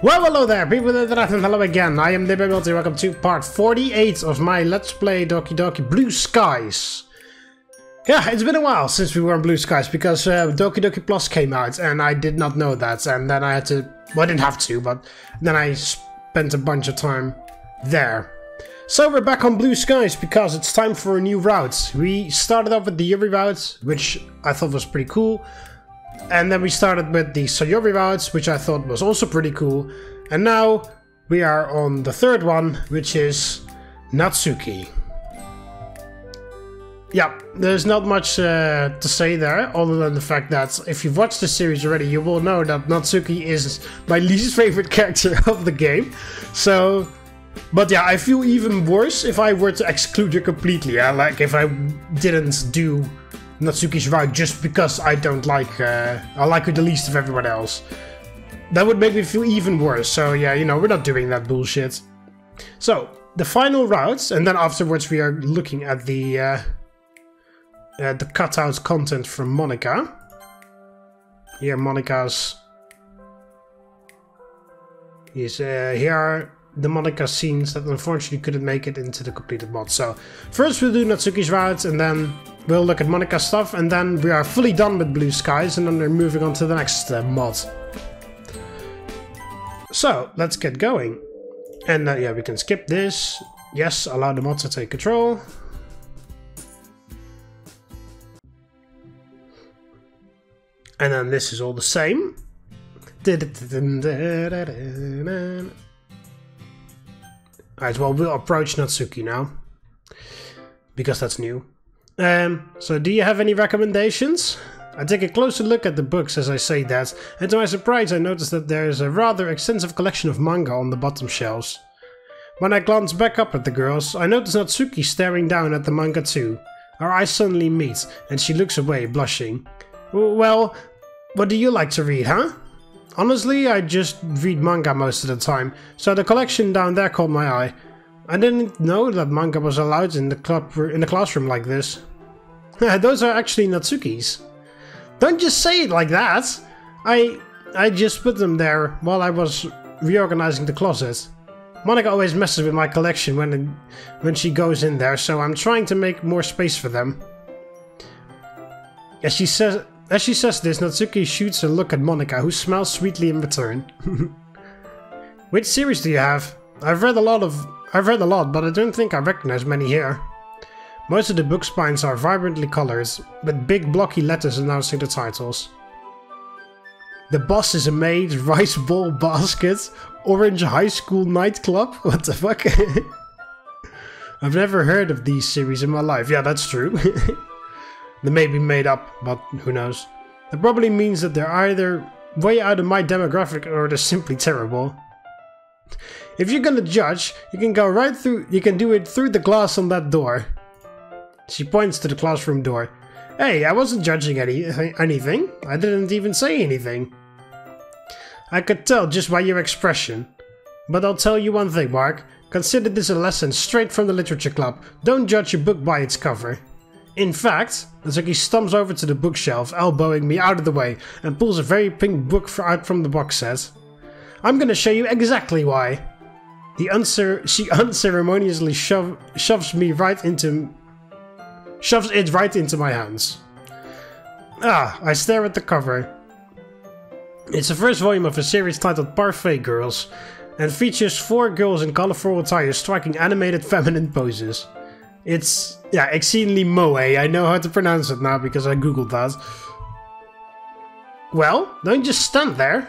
Well, hello there, people of the internet, and hello again. I am TheMBmulti. Welcome to part 48 of my Let's Play Doki Doki Blue Skies. Yeah, it's been a while since we were on Blue Skies because Doki Doki Plus came out and I did not know that. And then I had to, well, I didn't have to, but then I spent a bunch of time there. So we're back on Blue Skies because it's time for a new route. We started off with the Yuri route, which I thought was pretty cool. And then we started with the Sayori routes, which I thought was also pretty cool. And now we are on the third one, which is Natsuki. Yeah, there's not much to say there, other than the fact that if you've watched the series already, you will know that Natsuki is my least favorite character of the game. So, but yeah, I feel even worse if I were to exclude her completely. Yeah? Like if I didn't do Natsuki's route just because I don't like her. I like her the least of everyone else. That would make me feel even worse. So yeah, you know, we're not doing that bullshit. So, the final routes, and then afterwards we are looking at the cutout content from Monika. Here Monika's... here are the Monika scenes that unfortunately couldn't make it into the completed mod. So, first we'll do Natsuki's route, and then we'll look at Monika's stuff, and then we are fully done with Blue Skies, and then we're moving on to the next mod. So, let's get going. And yeah, we can skip this. Yes, allow the mod to take control. And then this is all the same. Alright, well, we'll approach Natsuki now. Because that's new. So do you have any recommendations? I take a closer look at the books as I say that, and to my surprise I noticed that there is a rather extensive collection of manga on the bottom shelves. When I glance back up at the girls, I notice Natsuki staring down at the manga too. Our eyes suddenly meet, and she looks away, blushing. Well, what do you like to read, huh? Honestly, I just read manga most of the time, so the collection down there caught my eye. I didn't know that manga was allowed in the classroom like this. Those are actually Natsuki's. Don't just say it like that! I just put them there while I was reorganizing the closet. Monika always messes with my collection when she goes in there, so I'm trying to make more space for them. As she says this, Natsuki shoots a look at Monika, who smiles sweetly in return. Which series do you have? I've read a lot, but I don't think I recognize many here. Most of the book spines are vibrantly colored, with big blocky letters announcing the titles. The Boss is a Maid, Rice Ball Basket, Orange High School Nightclub? What the fuck? I've never heard of these series in my life. Yeah, that's true. They may be made up, but who knows. That probably means that they're either way out of my demographic or they're simply terrible. If you're gonna judge, you can go right through. You can do it through the glass on that door. She points to the classroom door. Hey, I wasn't judging anything. I didn't even say anything. I could tell just by your expression. But I'll tell you one thing, Mark. Consider this a lesson straight from the Literature Club. Don't judge a book by its cover. In fact, Natsuki stumps over to the bookshelf, elbowing me out of the way, and pulls a very pink book out from the box set. I'm gonna show you exactly why. She unceremoniously shoves it right into my hands. I stare at the cover. It's the first volume of a series titled Parfait Girls, and features 4 girls in colorful attire striking animated feminine poses. It's, yeah, exceedingly moe. I know how to pronounce it now because I googled that. Well, don't just stand there.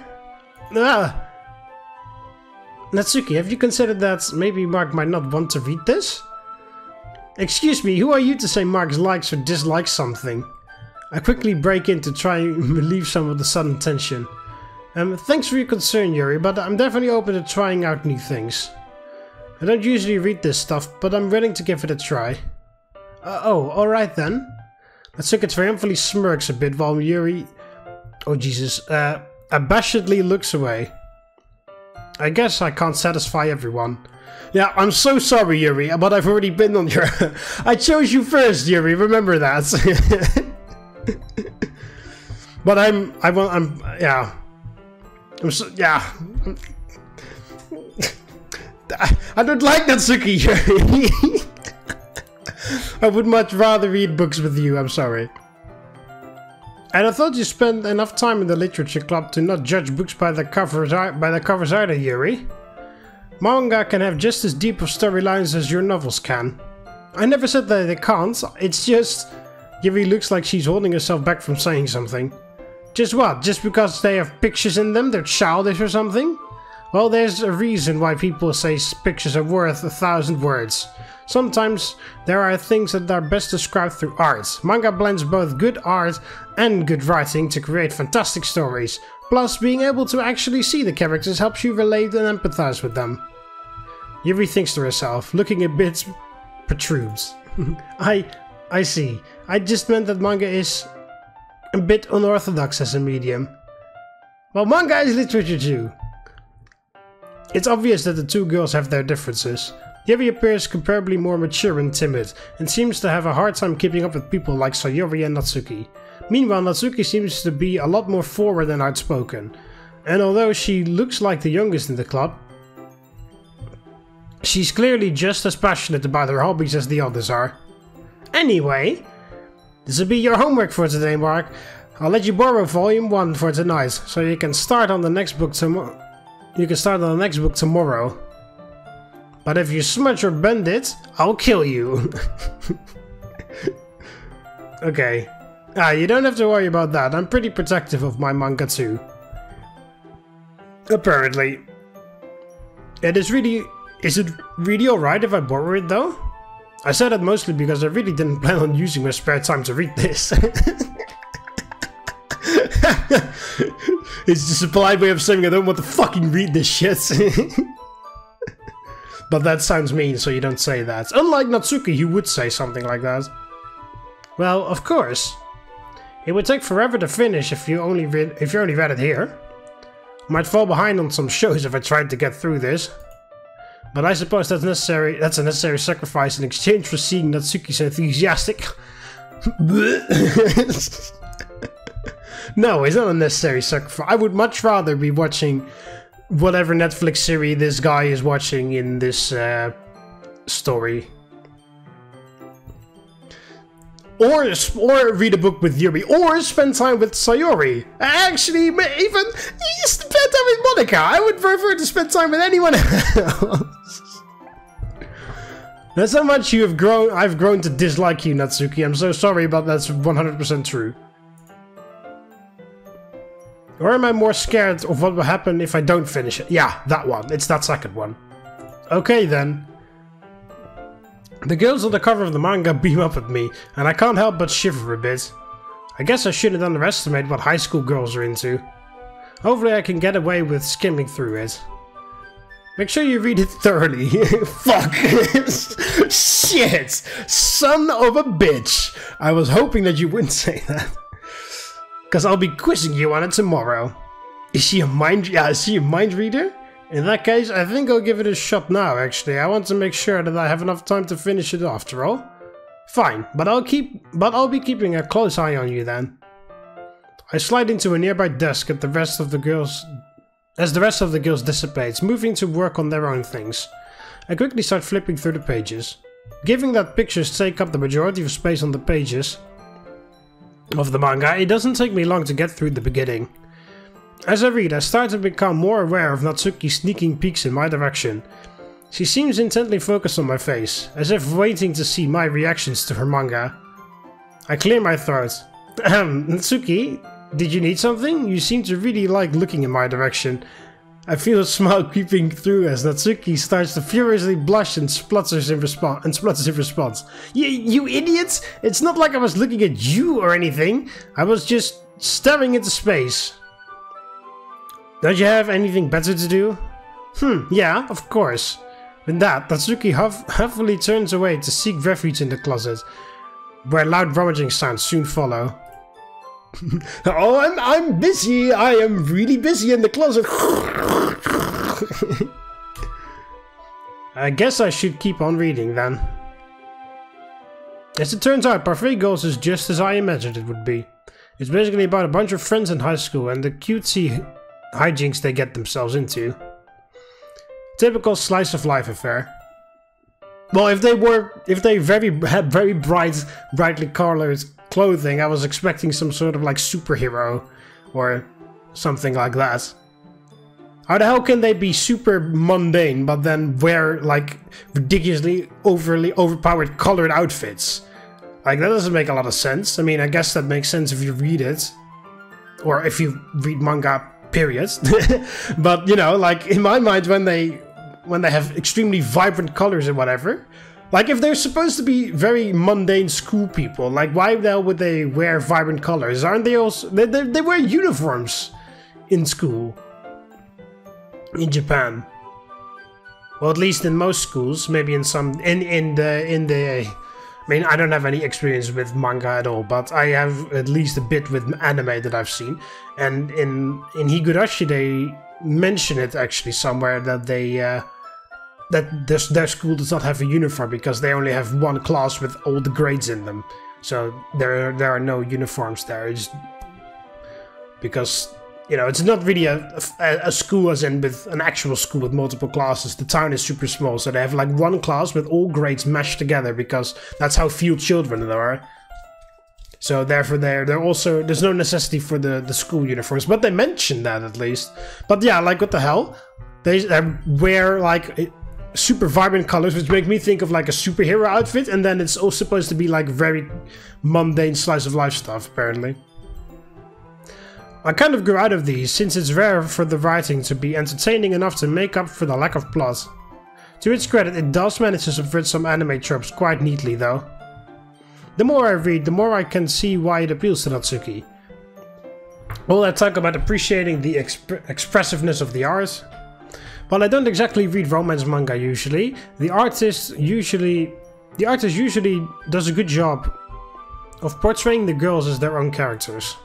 Natsuki, have you considered that maybe Mark might not want to read this? Excuse me, who are you to say Mark likes or dislikes something? I quickly break in to try and relieve some of the sudden tension. Thanks for your concern, Yuri, but I'm definitely open to trying out new things. I don't usually read this stuff, but I'm willing to give it a try. Oh, alright then. Natsuki triumphantly smirks a bit while Yuri... Oh Jesus, abashedly looks away. I guess I can't satisfy everyone. Yeah, I'm so sorry, Yuri, but I've already been on your... I chose you first, Yuri, remember that. But yeah. I don't like Natsuki. I would much rather read books with you, I'm sorry. And I thought you spent enough time in the literature club to not judge books by the covers either, Yuri. Manga can have just as deep of storylines as your novels can. I never said that they can't, it's just... Yuri looks like she's holding herself back from saying something. Just what? Just because they have pictures in them, they're childish or something? Well, there's a reason why people say pictures are worth 1,000 words. Sometimes there are things that are best described through art. Manga blends both good art and good writing to create fantastic stories. Plus, being able to actually see the characters helps you relate and empathize with them. Yuri thinks to herself, looking a bit protrudes. I see. I just meant that manga is a bit unorthodox as a medium. Well, manga is literature too. It's obvious that the two girls have their differences. Yuri appears comparably more mature and timid, and seems to have a hard time keeping up with people like Sayori and Natsuki. Meanwhile, Natsuki seems to be a lot more forward and outspoken. And although she looks like the youngest in the club, she's clearly just as passionate about her hobbies as the others are. Anyway, this will be your homework for today, Mark. I'll let you borrow volume 1 for tonight, so you can start on the next book tomorrow. But if you smudge or bend it, I'll kill you. Okay. You don't have to worry about that. I'm pretty protective of my manga too. Apparently. Is it really alright if I borrow it though? I said that mostly because I really didn't plan on using my spare time to read this. It's just a polite way of saying I don't want to fucking read this shit. But that sounds mean, so you don't say that. Unlike Natsuki, who would say something like that. Well, of course. It would take forever to finish if you only read it here. I might fall behind on some shows if I tried to get through this. But I suppose that's a necessary sacrifice in exchange for seeing Natsuki's enthusiastic. No, it's not a necessary sacrifice. I would much rather be watching whatever Netflix series this guy is watching in this story. Or read a book with Yuri, or spend time with Sayori. Actually, even spend time with Monika. I would prefer to spend time with anyone else. That's how much you have grown. I've grown to dislike you, Natsuki. I'm so sorry, but that's 100% true. Or am I more scared of what will happen if I don't finish it? Yeah, that one. It's that second one. Okay then. The girls on the cover of the manga beam up at me, and I can't help but shiver a bit. I guess I shouldn't underestimate what high school girls are into. Hopefully I can get away with skimming through it. Make sure you read it thoroughly. Fuck. Shit. Son of a bitch. I was hoping that you wouldn't say that. Because I'll be quizzing you on it tomorrow. Is she a mind reader? In that case, I think I'll give it a shot now, actually. I want to make sure that I have enough time to finish it after all. Fine, but I'll be keeping a close eye on you then. I slide into a nearby desk as the rest of the girls dissipates, moving to work on their own things. I quickly start flipping through the pages. Given that pictures take up the majority of space on the pages of the manga, it doesn't take me long to get through the beginning. As I read, I start to become more aware of Natsuki's sneaking peeks in my direction. She seems intently focused on my face, as if waiting to see my reactions to her manga. I clear my throat. Natsuki, did you need something? You seem to really like looking in my direction. I feel a smile creeping through as Natsuki starts to furiously blush and splutters in response. You idiots! It's not like I was looking at you or anything. I was just staring into space. Don't you have anything better to do? Yeah, of course. With that, Natsuki huffily turns away to seek refuge in the closet, where loud rummaging sounds soon follow. Oh, I'm busy. I am really busy in the closet. I guess I should keep on reading then. As it turns out, Parfait Girls is just as I imagined it would be. It's basically about a bunch of friends in high school and the cutesy hijinks they get themselves into. Typical slice of life affair. Well, if they had very brightly colored clothing, I was expecting some sort of like superhero or something like that. How the hell can they be super mundane but then wear like ridiculously overly overpowered colored outfits? Like, that doesn't make a lot of sense. I mean, I guess that makes sense if you read it. Or if you read manga, period. But, you know, like, in my mind, when they have extremely vibrant colors and whatever, like, if they're supposed to be very mundane school people, like, why the hell would they wear vibrant colors? Aren't they also... They wear uniforms in school. In Japan. Well, at least in most schools, maybe in some... In the I mean, I don't have any experience with manga at all, but I have at least a bit with anime that I've seen. And in Higurashi, they mention it actually somewhere that they that their school does not have a uniform because they only have one class with all the grades in them. So there are no uniforms there. It's because, you know, it's not really a school as in with an actual school with multiple classes. The town is super small, so they have like one class with all grades mashed together because that's how few children there are. So therefore they're also, there's no necessity for the school uniforms, but they mention that at least. But yeah, like what the hell? They wear like super vibrant colors, which make me think of like a superhero outfit, and then it's all supposed to be like very mundane slice of life stuff, apparently. I kind of grew out of these, since it's rare for the writing to be entertaining enough to make up for the lack of plot. To its credit, it does manage to subvert some anime tropes quite neatly, though. The more I read, the more I can see why it appeals to Natsuki. All that talk about appreciating the expressiveness of the art. While I don't exactly read romance manga usually, the artist usually does a good job of portraying the girls as their own characters.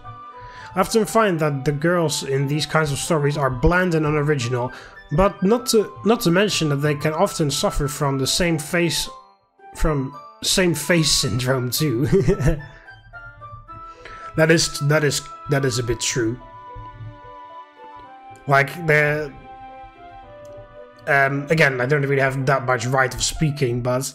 I often find that the girls in these kinds of stories are bland and unoriginal, but not to mention that they can often suffer from the same face syndrome too. that is a bit true. Like again, I don't really have that much right of speaking, but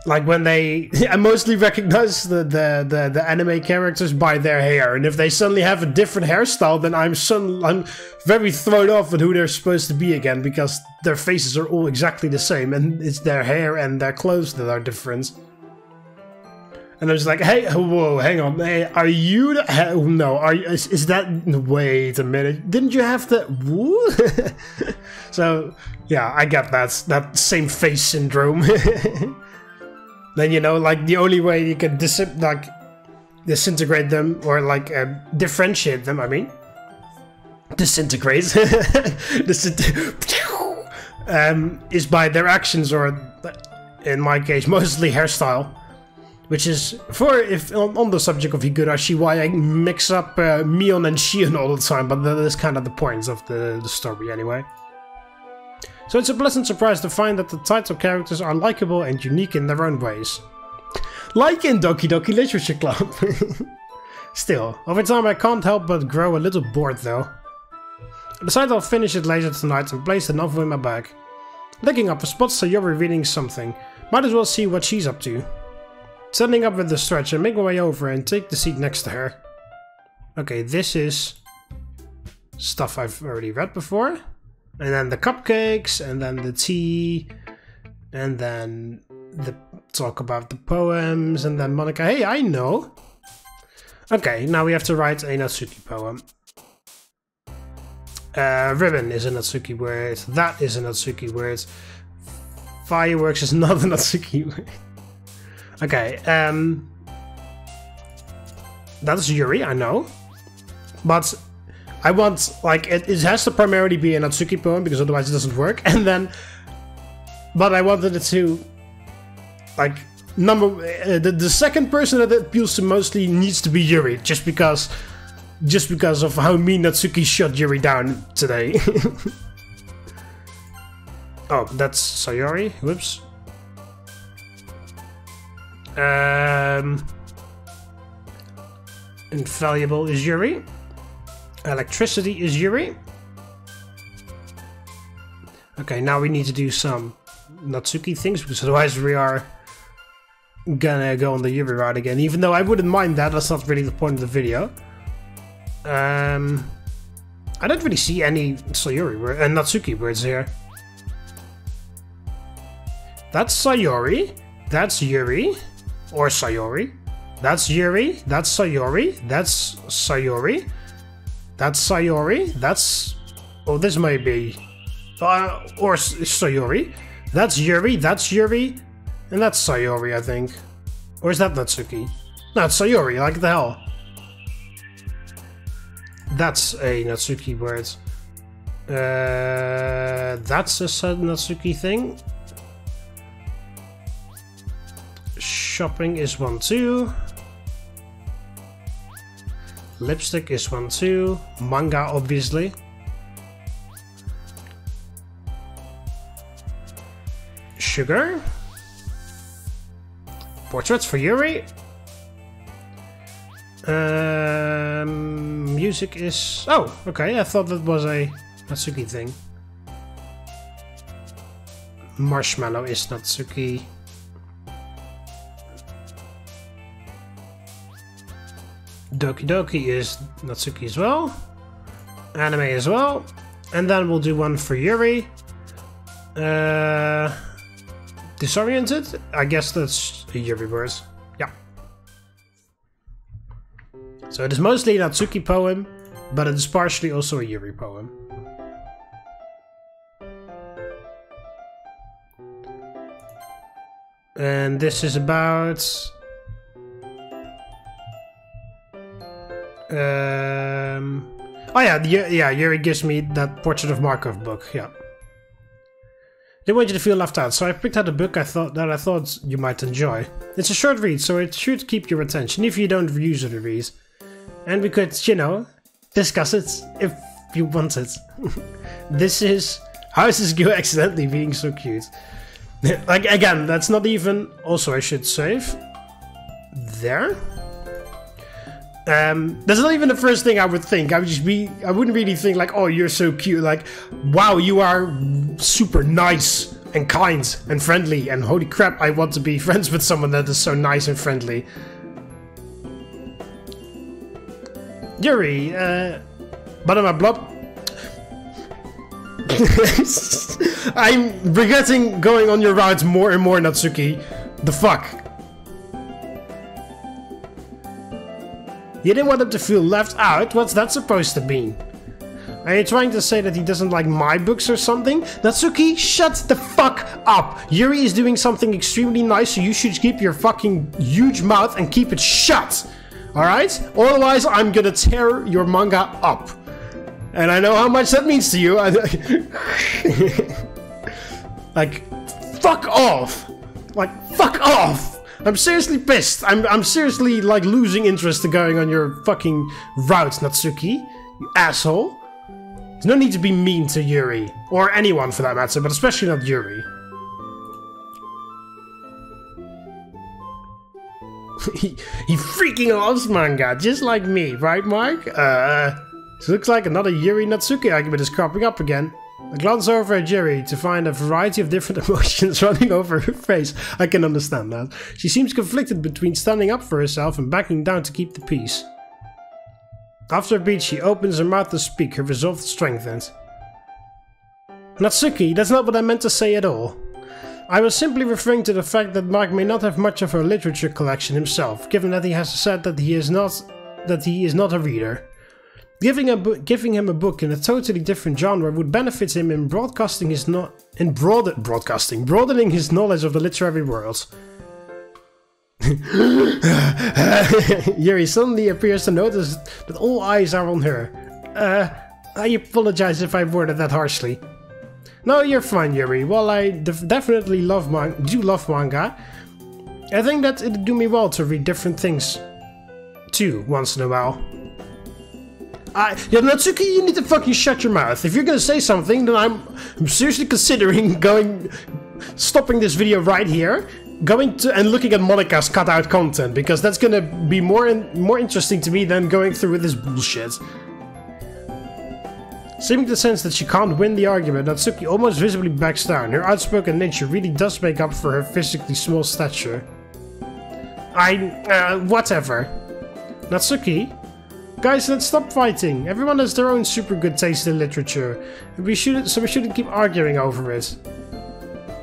like when they, I mostly recognize the anime characters by their hair, and if they suddenly have a different hairstyle, then I'm very thrown off with who they're supposed to be again, because their faces are all exactly the same, and it's their hair and their clothes that are different. And I was like, hey, whoa, hang on, hey, are you the, no, is that, wait a minute, didn't you have the, woo? So, yeah, I get that same face syndrome. Then, you know, like, the only way you can disintegrate them, or like, differentiate them, I mean, disintegrate, is by their actions, or, in my case, mostly hairstyle. Which is, on the subject of Higurashi, why I mix up Mion and Shion all the time, but that is kind of the point of the story anyway. So it's a pleasant surprise to find that the title characters are likable and unique in their own ways. Like in Doki Doki Literature Club. Still, over time I can't help but grow a little bored though. I decide I'll finish it later tonight and place the novel in my bag. Looking up, I spot Sayori reading something. Might as well see what she's up to. Standing up with the stretch, I make my way over and take the seat next to her. Okay, this is stuff I've already read before. And then the cupcakes, and then the tea, and then the talk about the poems, and then Monika, hey, I know! Okay, now we have to write a Natsuki poem. Ribbon is a Natsuki word, that is a Natsuki word, fireworks is not a Natsuki word. Okay, that's Yuri, I know. But I want, like, it has to primarily be a Natsuki poem, because otherwise it doesn't work. And then, but I wanted it to, like, the second person that it appeals to mostly needs to be Yuri, just because of how mean Natsuki shut Yuri down today. Oh, that's Sayori, whoops. Invaluable is Yuri. Electricity is Yuri. Okay, now we need to do some Natsuki things, because otherwise we are gonna go on the Yuri route again. Even though I wouldn't mind that, that's not really the point of the video. I don't really see any Sayori and Natsuki words here. That's Sayori. That's Yuri. Or Sayori. That's Yuri. That's Sayori. That's Sayori. That's Sayori. That's... Oh, this may be... or Sayori. That's Yuri. That's Yuri. And that's Sayori, I think. Or is that Natsuki? No, it's Sayori. Like the hell. That's a Natsuki word. That's a Natsuki thing. Shopping is one too. Lipstick is one too. Manga, obviously. Sugar. Portraits for Yuri. Music is... Oh, okay, I thought that was a Natsuki thing. Marshmallow is Natsuki. Doki Doki is Natsuki as well. Anime as well. And then we'll do one for Yuri. Disoriented? I guess that's a Yuri word. Yeah. So it is mostly a Natsuki poem, but it is partially also a Yuri poem. And this is about... Oh yeah, Yuri gives me that Portrait of Markov book, yeah. Didn't want you to feel left out, so I picked out a book I thought you might enjoy. It's a short read, so it should keep your attention if you don't usually read. And we could, you know, discuss it if you want it. This is... How is this girl accidentally being so cute? Like, again, that's not even... Also, I should save. There. That's not even the first thing I would think. I wouldn't really think like, oh, you're so cute. Like, wow, you are super nice and kind and friendly. And holy crap, I want to be friends with someone that is so nice and friendly. Yuri, Banana Blob. I'm regretting going on your route more and more, Natsuki. The fuck? You didn't want him to feel left out? What's that supposed to mean? Are you trying to say that he doesn't like my books or something? Natsuki, shut the fuck up! Yuri is doing something extremely nice, so you should keep your fucking huge mouth and keep it shut! Alright? Otherwise, I'm gonna tear your manga up. And I know how much that means to you. Like, fuck off! Like, fuck off! I'm seriously pissed. I'm seriously, like, losing interest in going on your fucking route, Natsuki. You asshole. There's no need to be mean to Yuri. Or anyone, for that matter, but especially not Yuri. He freaking loves manga, just like me, right, Mark? It looks like another Yuri-Natsuki argument is cropping up again. I glance over at Yuri to find a variety of different emotions running over her face. I can understand that. She seems conflicted between standing up for herself and backing down to keep the peace. After a beat, she opens her mouth to speak, her resolve strengthened. Natsuki, that's not what I meant to say at all. I was simply referring to the fact that Mark may not have much of a literature collection himself, given that he has said that he is not a reader. Giving him a book in a totally different genre would benefit him in broadening his knowledge of the literary world. Yuri suddenly appears to notice that all eyes are on her. I apologize if I worded that harshly. No, you're fine, Yuri. While I definitely do love manga, I think that it'd do me well to read different things too once in a while. Yeah, Natsuki, you need to fucking shut your mouth. If you're gonna say something, then I'm seriously considering stopping this video right here, and looking at Monika's cut-out content, because that's gonna be more interesting to me than going through with this bullshit. Seeming to sense that she can't win the argument, Natsuki almost visibly backs down. Her outspoken nature really does make up for her physically small stature. Whatever. Natsuki? Guys, let's stop fighting. Everyone has their own super good taste in literature. We shouldn't keep arguing over it.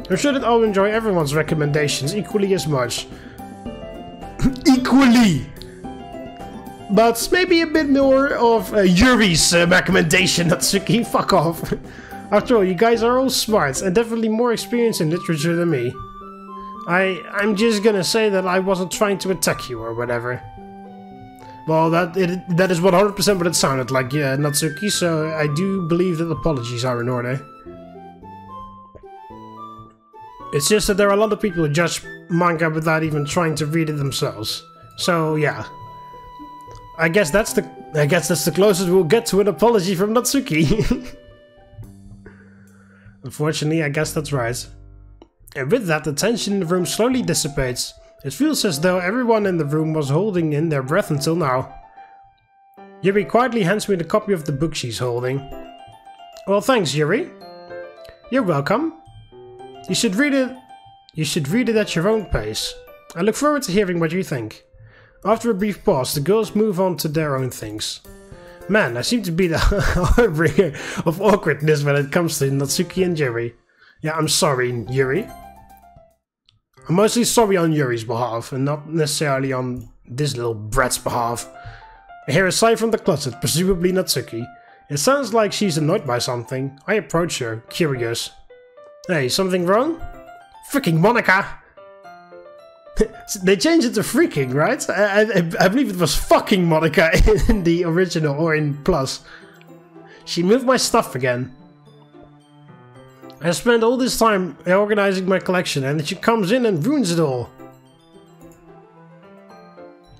We shouldn't all enjoy everyone's recommendations equally as much. Equally! But maybe a bit more of Yuri's recommendation, Natsuki. Fuck off. After all, you guys are all smart and definitely more experienced in literature than me. I'm just gonna say that I wasn't trying to attack you or whatever. Well, that is 100% what it sounded like, yeah, Natsuki, so I do believe that apologies are in order. It's just that there are a lot of people who judge manga without even trying to read it themselves. So, yeah. I guess that's the closest we'll get to an apology from Natsuki. Unfortunately, I guess that's right. And with that, the tension in the room slowly dissipates. It feels as though everyone in the room was holding in their breath until now. Yuri quietly hands me the copy of the book she's holding. Well, thanks, Yuri. You're welcome. You should read it. You should read it at your own pace. I look forward to hearing what you think. After a brief pause, the girls move on to their own things. Man, I seem to be the harbinger of awkwardness when it comes to Natsuki and Yuri. Yeah, I'm sorry, Yuri. I'm mostly sorry on Yuri's behalf, and not necessarily on this little brat's behalf. I hear a sigh from the closet, presumably Natsuki. It sounds like she's annoyed by something. I approach her, curious. Hey, something wrong? Freaking Monika! They changed it to freaking, right? I believe it was fucking Monika in the original or in Plus. She moved my stuff again. I spent all this time organizing my collection and then she comes in and ruins it all.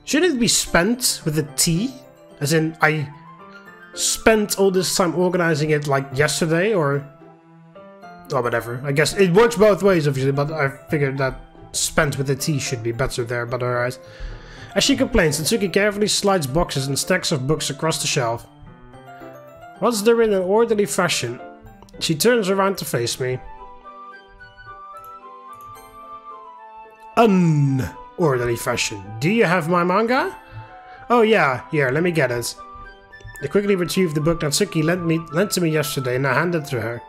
Shouldn't it be spent with a T? As in, I spent all this time organizing it like yesterday or... Oh, whatever. I guess it works both ways, obviously, but I figured that spent with a T should be better there, but alright. As she complains, Natsuki carefully slides boxes and stacks of books across the shelf. Once they're in an orderly fashion, she turns around to face me. Unorderly fashion. Do you have my manga? Oh yeah, here, let me get it. I quickly retrieved the book Natsuki lent to me yesterday and I hand it to her.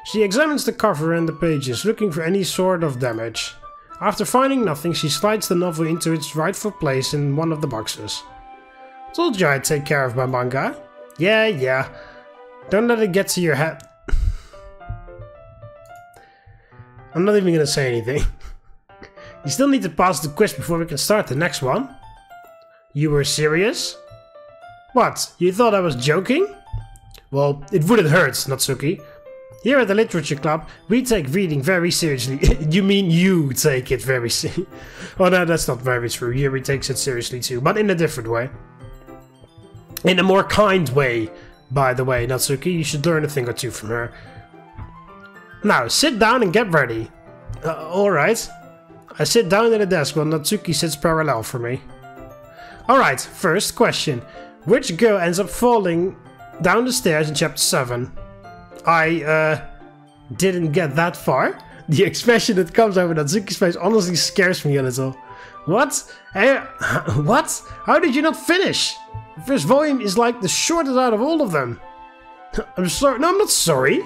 She examines the cover and the pages, looking for any sort of damage. After finding nothing, she slides the novel into its rightful place in one of the boxes. Told you I'd take care of my manga. Yeah. Don't let it get to your head. I'm not even gonna say anything. You still need to pass the quiz before we can start the next one. You were serious? What, you thought I was joking? Well, it wouldn't hurt, Natsuki. Here at the Literature Club, we take reading very seriously. You mean you take it very seriously? Oh no, that's not very true. Yuri takes it seriously too, but in a different way. In a more kind way, by the way, Natsuki. You should learn a thing or two from her. Now, sit down and get ready. Alright. I sit down at a desk while Natsuki sits parallel for me. Alright, first question. Which girl ends up falling down the stairs in chapter 7? I didn't get that far. The expression that comes over Natsuki's face honestly scares me a little. What? What? How did you not finish? The first volume is like the shortest out of all of them. I'm sorry. No, I'm not sorry.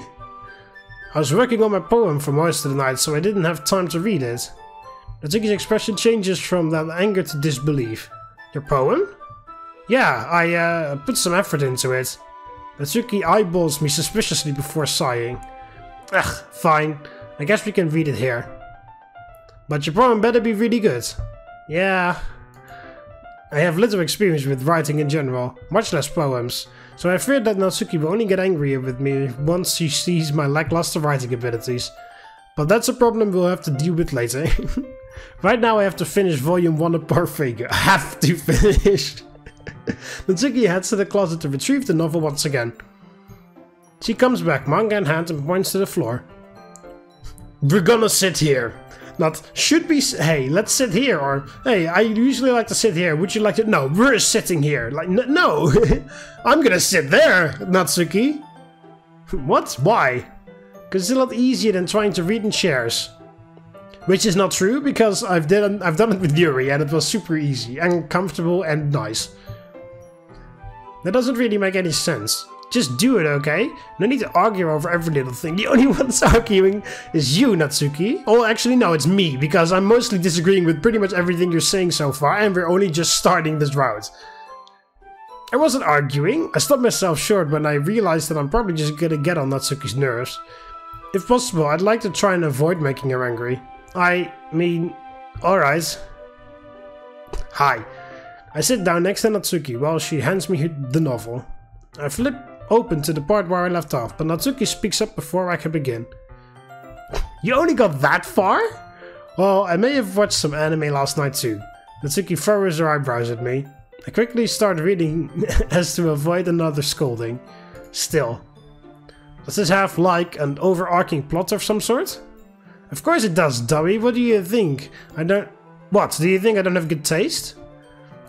I was working on my poem for most of the night, so I didn't have time to read it. Natsuki's expression changes from that anger to disbelief. Your poem? Yeah, I put some effort into it. Natsuki eyeballs me suspiciously before sighing. Ugh, fine. I guess we can read it here. But your poem better be really good. Yeah. I have little experience with writing in general, much less poems, so I fear that Natsuki will only get angrier with me once she sees my lackluster writing abilities. But that's a problem we'll have to deal with later. Right now I have to finish volume 1 of Parfait. I have to finish. Natsuki heads to the closet to retrieve the novel once again. She comes back, manga in hand, and points to the floor. We're gonna sit here. Not, should be, hey, let's sit here, or, hey, I usually like to sit here, would you like to, no, we're sitting here, like, no, I'm gonna sit there, Natsuki. What? Why? Because it's a lot easier than trying to read in chairs. Which is not true, because I've done it with Yuri, and it was super easy, and comfortable, and nice. That doesn't really make any sense. Just do it, okay? No need to argue over every little thing. The only one that's arguing is you, Natsuki. Oh, actually, no, it's me, because I'm mostly disagreeing with pretty much everything you're saying so far, and we're only just starting this route. I wasn't arguing. I stopped myself short when I realized that I'm probably just gonna get on Natsuki's nerves. If possible, I'd like to try and avoid making her angry. I mean, alright. Hi. I sit down next to Natsuki while she hands me the novel. I flip open to the part where I left off, but Natsuki speaks up before I can begin. You only got that far? Well, I may have watched some anime last night too. Natsuki furrows her eyebrows at me. I quickly start reading as to avoid another scolding. Still. Does this have, like, an overarching plot of some sort? Of course it does, dummy. What do you think? What, do you think I don't have good taste?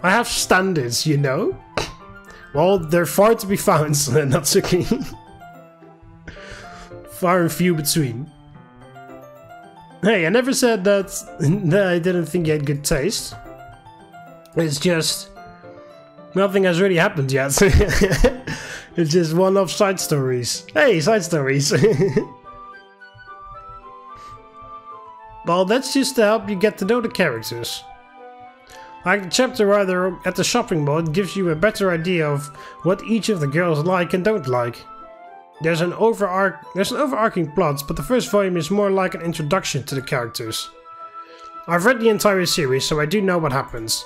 I have standards, you know? Well, they're far to be found, Natsuki. Far and few between. Hey, I never said that I didn't think you had good taste. It's just... nothing has really happened yet. It's just one-off side stories. Hey, side stories. Well, that's just to help you get to know the characters. Like the chapter where they're at the shopping mall, it gives you a better idea of what each of the girls like and don't like. There's an overarching plot, but the first volume is more like an introduction to the characters. I've read the entire series, so I do know what happens.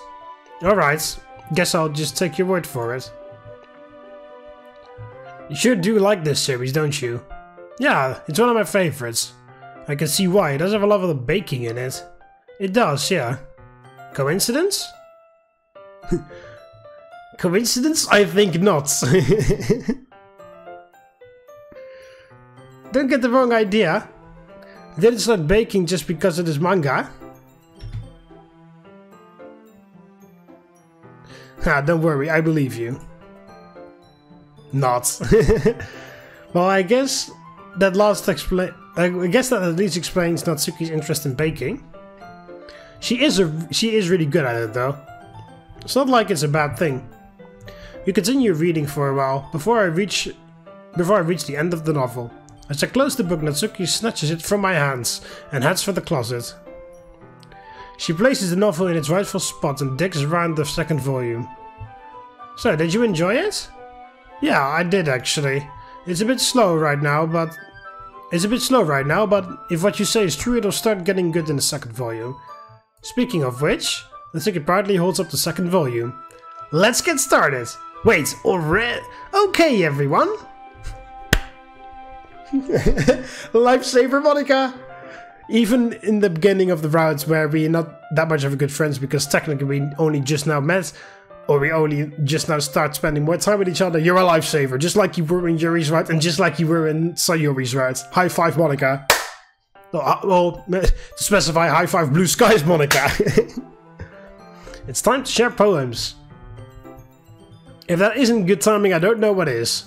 Alright, guess I'll just take your word for it. You sure do like this series, don't you? Yeah, it's one of my favorites. I can see why, it does have a lot of baking in it. It does, yeah. Coincidence? Coincidence? I think not. Don't get the wrong idea. I didn't start baking just because of this manga. Ah, don't worry, I believe you. Not. Well, I guess that at least explains Natsuki's interest in baking. She is really good at it though. It's not like it's a bad thing. We continue reading for a while before I reach the end of the novel. As I close the book, Natsuki snatches it from my hands and heads for the closet. She places the novel in its rightful spot and digs around the second volume. So, did you enjoy it? Yeah, I did actually. It's a bit slow right now, but if what you say is true, it'll start getting good in the second volume. Speaking of which, Natsuki proudly holds up the second volume. Let's get started! Wait, already? Okay, everyone! Lifesaver, Monika! Even in the beginning of the routes where we're not that much of a good friends because technically we only just now met, or we only just now start spending more time with each other, you're a lifesaver, just like you were in Yuri's route and just like you were in Sayori's route. High five, Monika. Well, to specify, high five blue skies, Monika. It's time to share poems. If that isn't good timing, I don't know what is.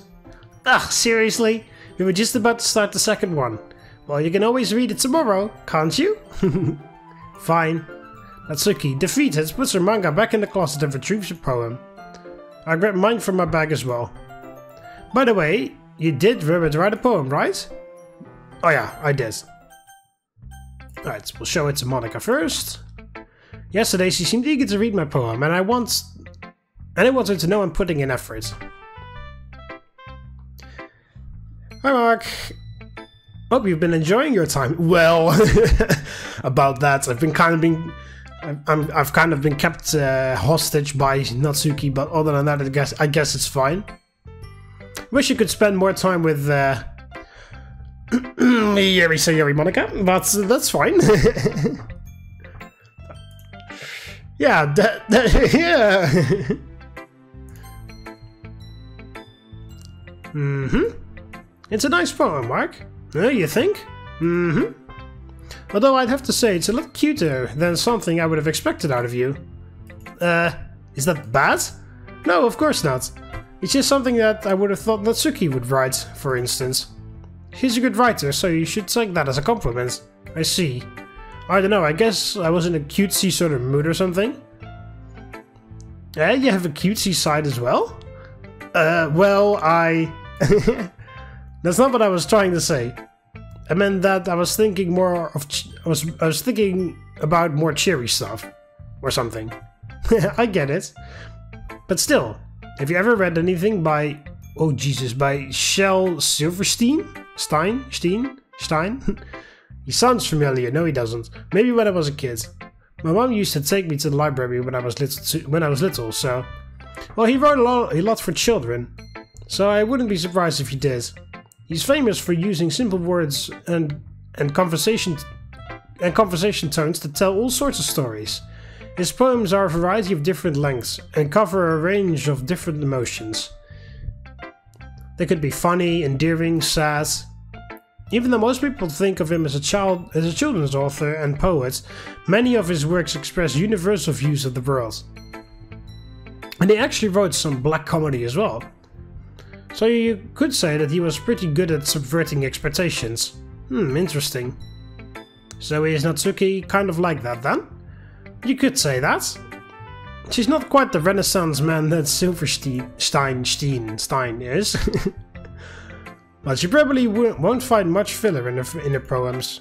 Ugh, seriously? We were just about to start the second one. Well, you can always read it tomorrow, can't you? Fine. Natsuki, defeated, puts her manga back in the closet and retrieves her poem. I grabbed mine from my bag as well. By the way, you did write a poem, right? Oh yeah, I did. Alright, we'll show it to Monika first. Yesterday she seemed eager to read my poem, and I want her to know I'm putting in effort. Hi Mark. Hope you've been enjoying your time. Well, about that, I've kind of been kept hostage by Natsuki, but other than that, I guess it's fine. Wish you could spend more time with Yuri, Sayori, Monika, but that's fine. Yeah, yeah. It's a nice poem, Mark. You think? Although I'd have to say it's a lot cuter than something I would have expected out of you. Is that bad? No, of course not. It's just something that I would have thought Natsuki would write, for instance. She's a good writer, so you should take that as a compliment. I see. I don't know, I guess I was in a cutesy sort of mood or something. You have a cutesy side as well? Well, That's not what I was trying to say. I meant that I was thinking more of... I was thinking about more cheery stuff. Or something. I get it. But still, have you ever read anything by... Oh Jesus, by Shel Silverstein? Stein? He sounds familiar. No, he doesn't. Maybe when I was a kid. My mom used to take me to the library when I was little, so... Well, he wrote a lot for children. So I wouldn't be surprised if he did. He's famous for using simple words and conversation tones to tell all sorts of stories. His poems are a variety of different lengths and cover a range of different emotions. They could be funny, endearing, sad. Even though most people think of him as a children's author and poet, many of his works express universal views of the world. And he actually wrote some black comedy as well. So you could say that he was pretty good at subverting expectations. Interesting. So is Natsuki kind of like that then? You could say that. She's not quite the Renaissance man that Silverstein is. But she probably won't find much filler in her poems.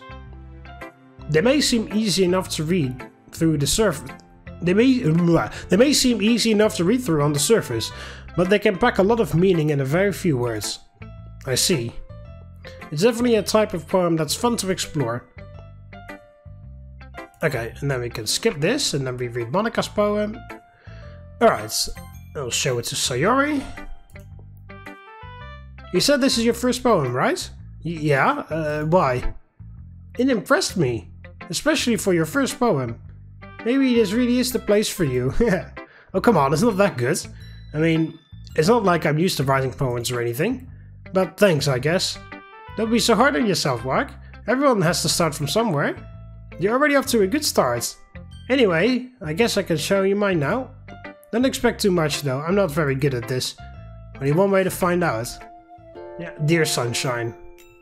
They may seem easy enough to read through the surface. They may seem easy enough to read through on the surface, but they can pack a lot of meaning in a very few words. I see. It's definitely a type of poem that's fun to explore. Okay, and then we can skip this, and then we read Monika's poem. Alright, I'll show it to Sayori. You said this is your first poem, right? Yeah, why? It impressed me, especially for your first poem. Maybe this really is the place for you. Oh come on, it's not that good. I mean, it's not like I'm used to writing poems or anything. But thanks, I guess. Don't be so hard on yourself, Mark. Everyone has to start from somewhere. You're already off to a good start. Anyway, I guess I can show you mine now. Don't expect too much though, I'm not very good at this. Only one way to find out. Yeah, dear sunshine,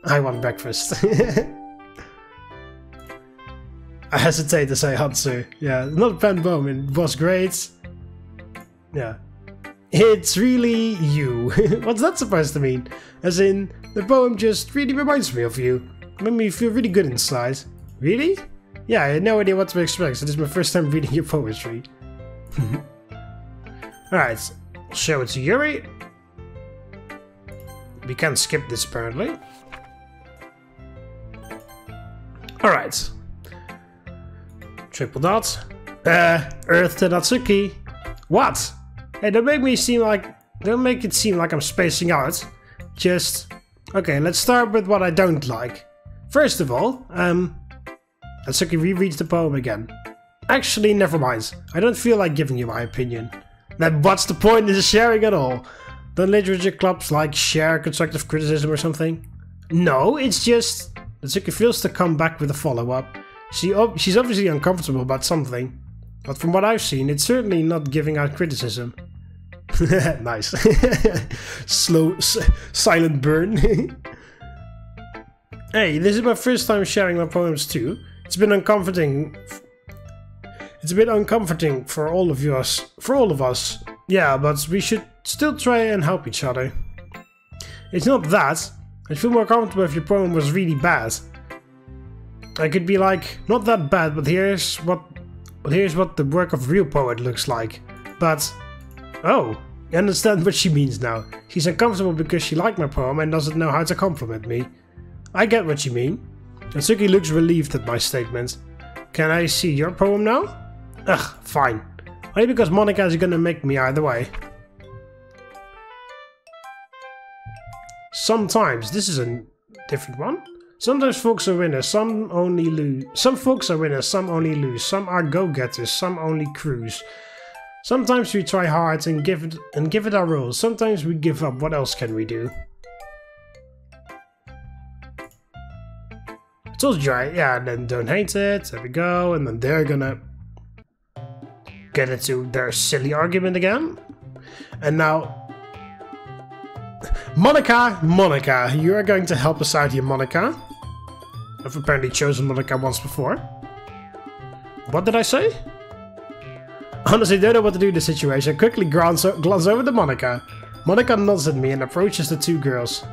I want breakfast. I hesitate to say Hatsu. Yeah, not a pen poem, it was great. Yeah. It's really you. What's that supposed to mean? As in, the poem just really reminds me of you. It made me feel really good inside. Really? Yeah, I had no idea what to expect, so this is my first time reading your poetry. Alright, I'll show it to Yuri. We can't skip this apparently. Alright. Triple dot. Earth to Natsuki. What? Hey, don't make it seem like I'm spacing out. Just... Okay, let's start with what I don't like. First of all, Natsuki rereads the poem again. Actually, never mind. I don't feel like giving you my opinion. Then what's the point in sharing at all? Don't literature clubs like share constructive criticism or something? No, it's just... Natsuki feels to come back with a follow-up. She's obviously uncomfortable about something. But from what I've seen, it's certainly not giving out criticism. Nice. Slow, silent burn. Hey, this is my first time sharing my poems too. It's been uncomforting. It's a bit uncomforting for all of us. Yeah, but we should still try and help each other. It's not that. I'd feel more comfortable if your poem was really bad. I could be like, not that bad, but here's what the work of a real poet looks like. But, oh, I understand what she means now. She's uncomfortable because she liked my poem and doesn't know how to compliment me. I get what you mean. Natsuki looks relieved at my statement. Can I see your poem now? Ugh, fine. Only because Monika is gonna make me either way. Sometimes, this is a different one. Sometimes folks are winners, some only lose. Some folks are winners, some only lose. Some are go-getters, some only cruise. Sometimes we try hard and give it our all. Sometimes we give up. What else can we do? told you, right? Yeah, and then don't hate it. There we go. And then they're gonna get into their silly argument again. And now, Monika, you are going to help us out here, Monika. I've apparently chosen Monika once before. What did I say? Honestly, don't know what to do in this situation. I quickly glance over to Monika. Monika nods at me and approaches the two girls.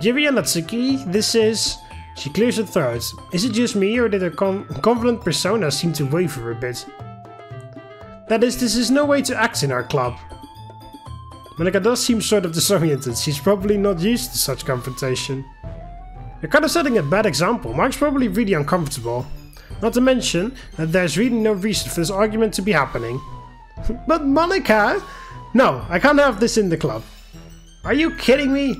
Yuri and Natsuki, this is... She clears her throat. Is it just me, or did her confident persona seem to waver a bit? That is, this is no way to act in our club. Monika does seem sort of disoriented. She's probably not used to such confrontation. You're kind of setting a bad example. Mark's probably really uncomfortable. Not to mention that there's really no reason for this argument to be happening. But Monika! No, I can't have this in the club. Are you kidding me?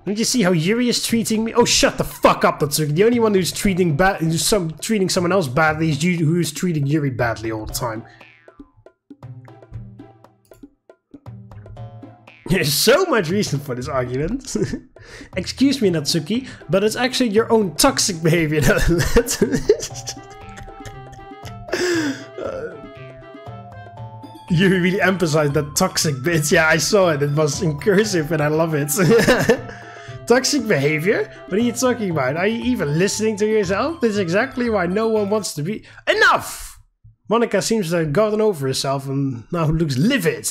Don't you see how Yuri is treating me? Oh, shut the fuck up, Natsuki. The only one who's treating someone else badly is you, who's treating Yuri badly all the time. There's so much reason for this argument. Excuse me, Natsuki, but it's actually your own toxic behavior that led to this. You really emphasized that toxic bit. Yeah, I saw it. It was in cursive and I love it. Toxic behavior? What are you talking about? Are you even listening to yourself? This is exactly why no one wants to be... Enough! Monika seems to have gotten over herself and now looks livid.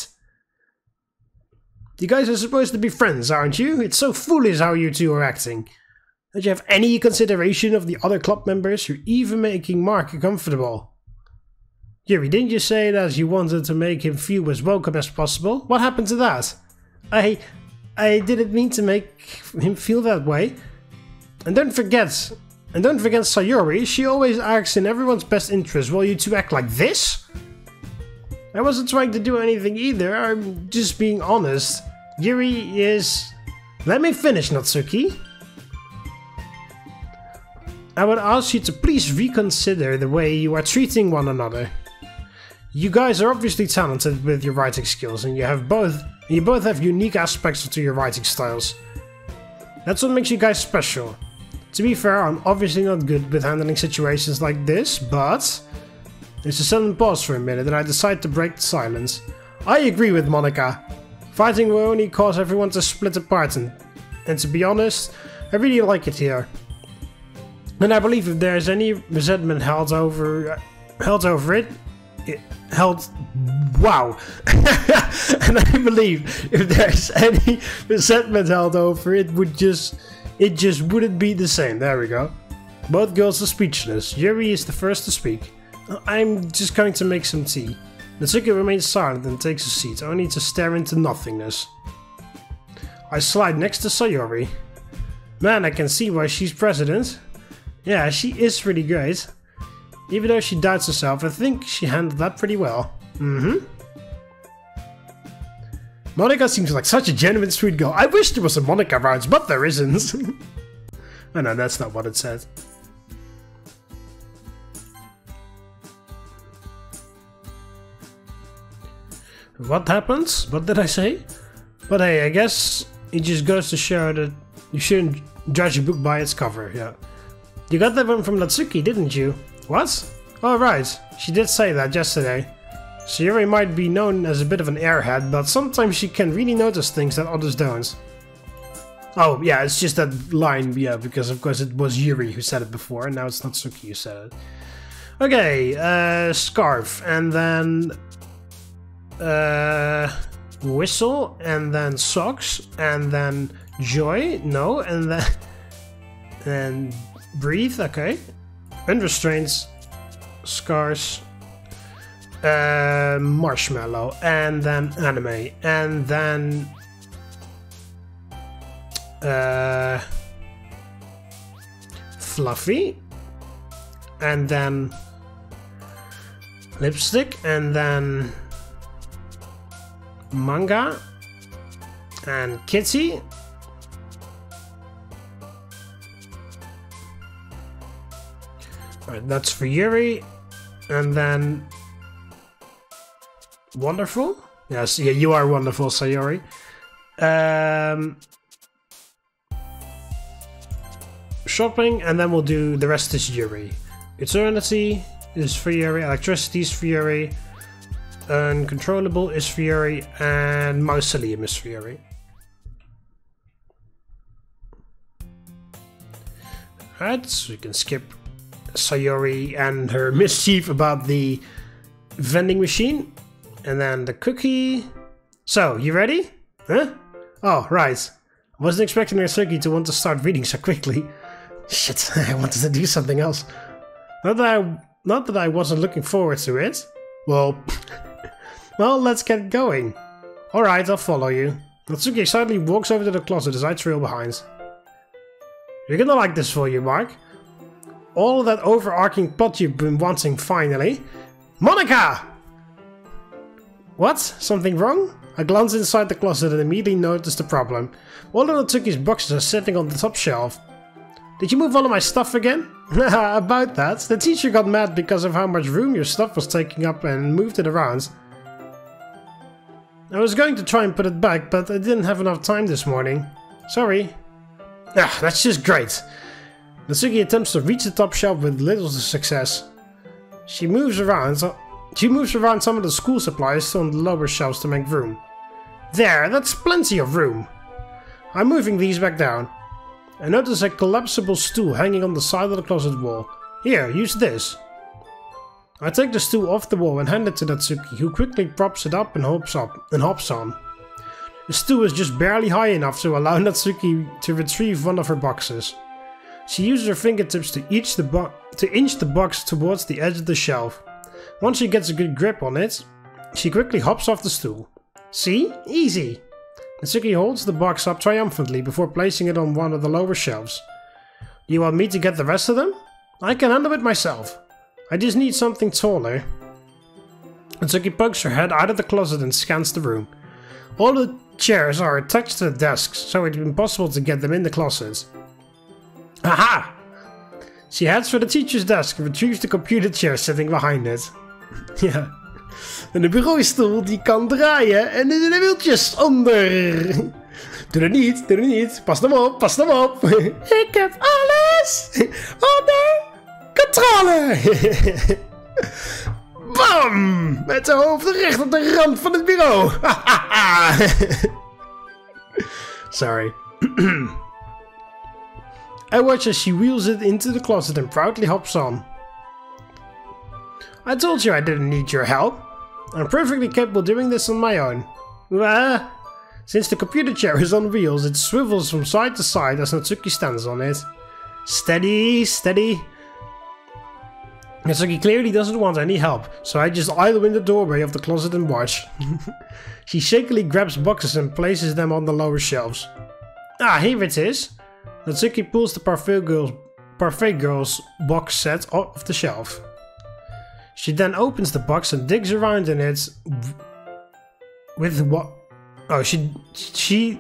You guys are supposed to be friends, aren't you? It's so foolish how you two are acting. Don't you have any consideration of the other club members? You're even making Mark uncomfortable. Yuri, didn't you say that you wanted to make him feel as welcome as possible? What happened to that? I didn't mean to make him feel that way. And don't forget Sayori, she always acts in everyone's best interest while you two act like this? I wasn't trying to do anything either, I'm just being honest. Yuri is... Let me finish, Natsuki. I would ask you to please reconsider the way you are treating one another. You guys are obviously talented with your writing skills, and you both have unique aspects to your writing styles. That's what makes you guys special. To be fair, I'm obviously not good with handling situations like this, but... There's a sudden pause for a minute, and I decide to break the silence. I agree with Monika. Fighting will only cause everyone to split apart, and to be honest, I really like it here. And I believe if there's any resentment held over it. Wow. And I believe if there's any resentment held over it, it just wouldn't be the same. There we go. Both girls are speechless. Yuri is the first to speak. I'm just going to make some tea. Natsuki remains silent and takes a seat, only to stare into nothingness. I slide next to Sayori. Man, I can see why she's president. Yeah, she is pretty great. Even though she doubts herself, I think she handled that pretty well. Monika seems like such a genuine sweet girl. I wish there was a Monika around, but there isn't. Oh no, that's not what it said. What happens? What did I say? But hey, I guess it just goes to show that you shouldn't judge a book by its cover, yeah. You got that one from Natsuki, didn't you? What? Oh right, she did say that yesterday. Sayori might be known as a bit of an airhead, but sometimes she can really notice things that others don't. Oh yeah, it's just that line, yeah, because of course it was Yuri who said it before, and now it's Natsuki who said it. Okay, scarf, and then... whistle, and then socks, and then joy, no, and then... and breathe, okay. Unrestrained, scars, marshmallow, and then anime, and then fluffy, and then lipstick, and then manga, and kitty. Alright, that's for Yuri. And then... wonderful? Yes, yeah, you are wonderful, shopping, and then we'll do the rest is Yuri. Eternity is for Yuri, electricity is for Yuri, uncontrollable is for Yuri, and mausoleum is for Yuri. Alright, so we can skip Sayori and her mischief about the vending machine. And then the cookie. So, you ready? Huh? Oh, right. I wasn't expecting Natsuki to want to start reading so quickly. Shit, I wanted to do something else. Not that I wasn't looking forward to it. Well, let's get going. Alright, I'll follow you. Natsuki excitedly walks over to the closet as I trail behind. You're gonna like this for you, Mark. All of that overarching plot you've been wanting finally. Monika! What? Something wrong? I glanced inside the closet and immediately noticed the problem. All of Natsuki's boxes are sitting on the top shelf. Did you move all of my stuff again? About that. The teacher got mad because of how much room your stuff was taking up and moved it around. I was going to try and put it back, but I didn't have enough time this morning. Sorry. Ah, that's just great. Natsuki attempts to reach the top shelf with little success. She moves around some of the school supplies on the lower shelves to make room. There, that's plenty of room. I'm moving these back down. I notice a collapsible stool hanging on the side of the closet wall. Here, use this. I take the stool off the wall and hand it to Natsuki, who quickly props it up and hops on. The stool is just barely high enough to allow Natsuki to retrieve one of her boxes. She uses her fingertips to inch the box towards the edge of the shelf. Once she gets a good grip on it, she quickly hops off the stool. See? Easy! Natsuki holds the box up triumphantly before placing it on one of the lower shelves. You want me to get the rest of them? I can handle it myself. I just need something taller. Natsuki pokes her head out of the closet and scans the room. All the chairs are attached to the desks, so it's impossible to get them in the closet. Aha! She heads for the teacher's desk and retrieves the computer chair sitting behind it. Ja. En de bureaustoel die kan draaien en er zitten wieltjes onder. Doe het niet, doe het niet. Pas hem op, pas hem op. Ik heb alles onder controle. Bam! Met zijn hoofd recht op de rand van het bureau. Sorry. I watch as she wheels it into the closet and proudly hops on. I told you I didn't need your help. I'm perfectly capable of doing this on my own. Since the computer chair is on wheels, it swivels from side to side as Natsuki stands on it. Steady, steady. Natsuki clearly doesn't want any help, so I just idle in the doorway of the closet and watch. She shakily grabs boxes and places them on the lower shelves. Ah, here it is. Natsuki pulls the Parfait Girls box set off the shelf. She then opens the box and digs around in it with what? Oh,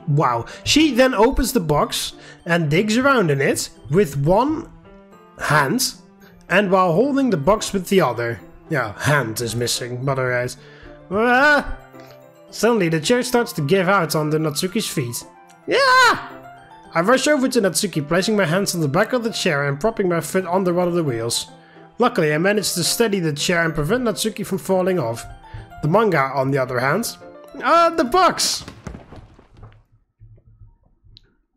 wow. She then opens the box and digs around in it with one hand and while holding the box with the other. Yeah, hand is missing, but alright. Suddenly the chair starts to give out under Natsuki's feet. Yeah! I rush over to Natsuki, placing my hands on the back of the chair and propping my foot under one of the wheels. Luckily, I managed to steady the chair and prevent Natsuki from falling off. The manga, on the other hand... the box!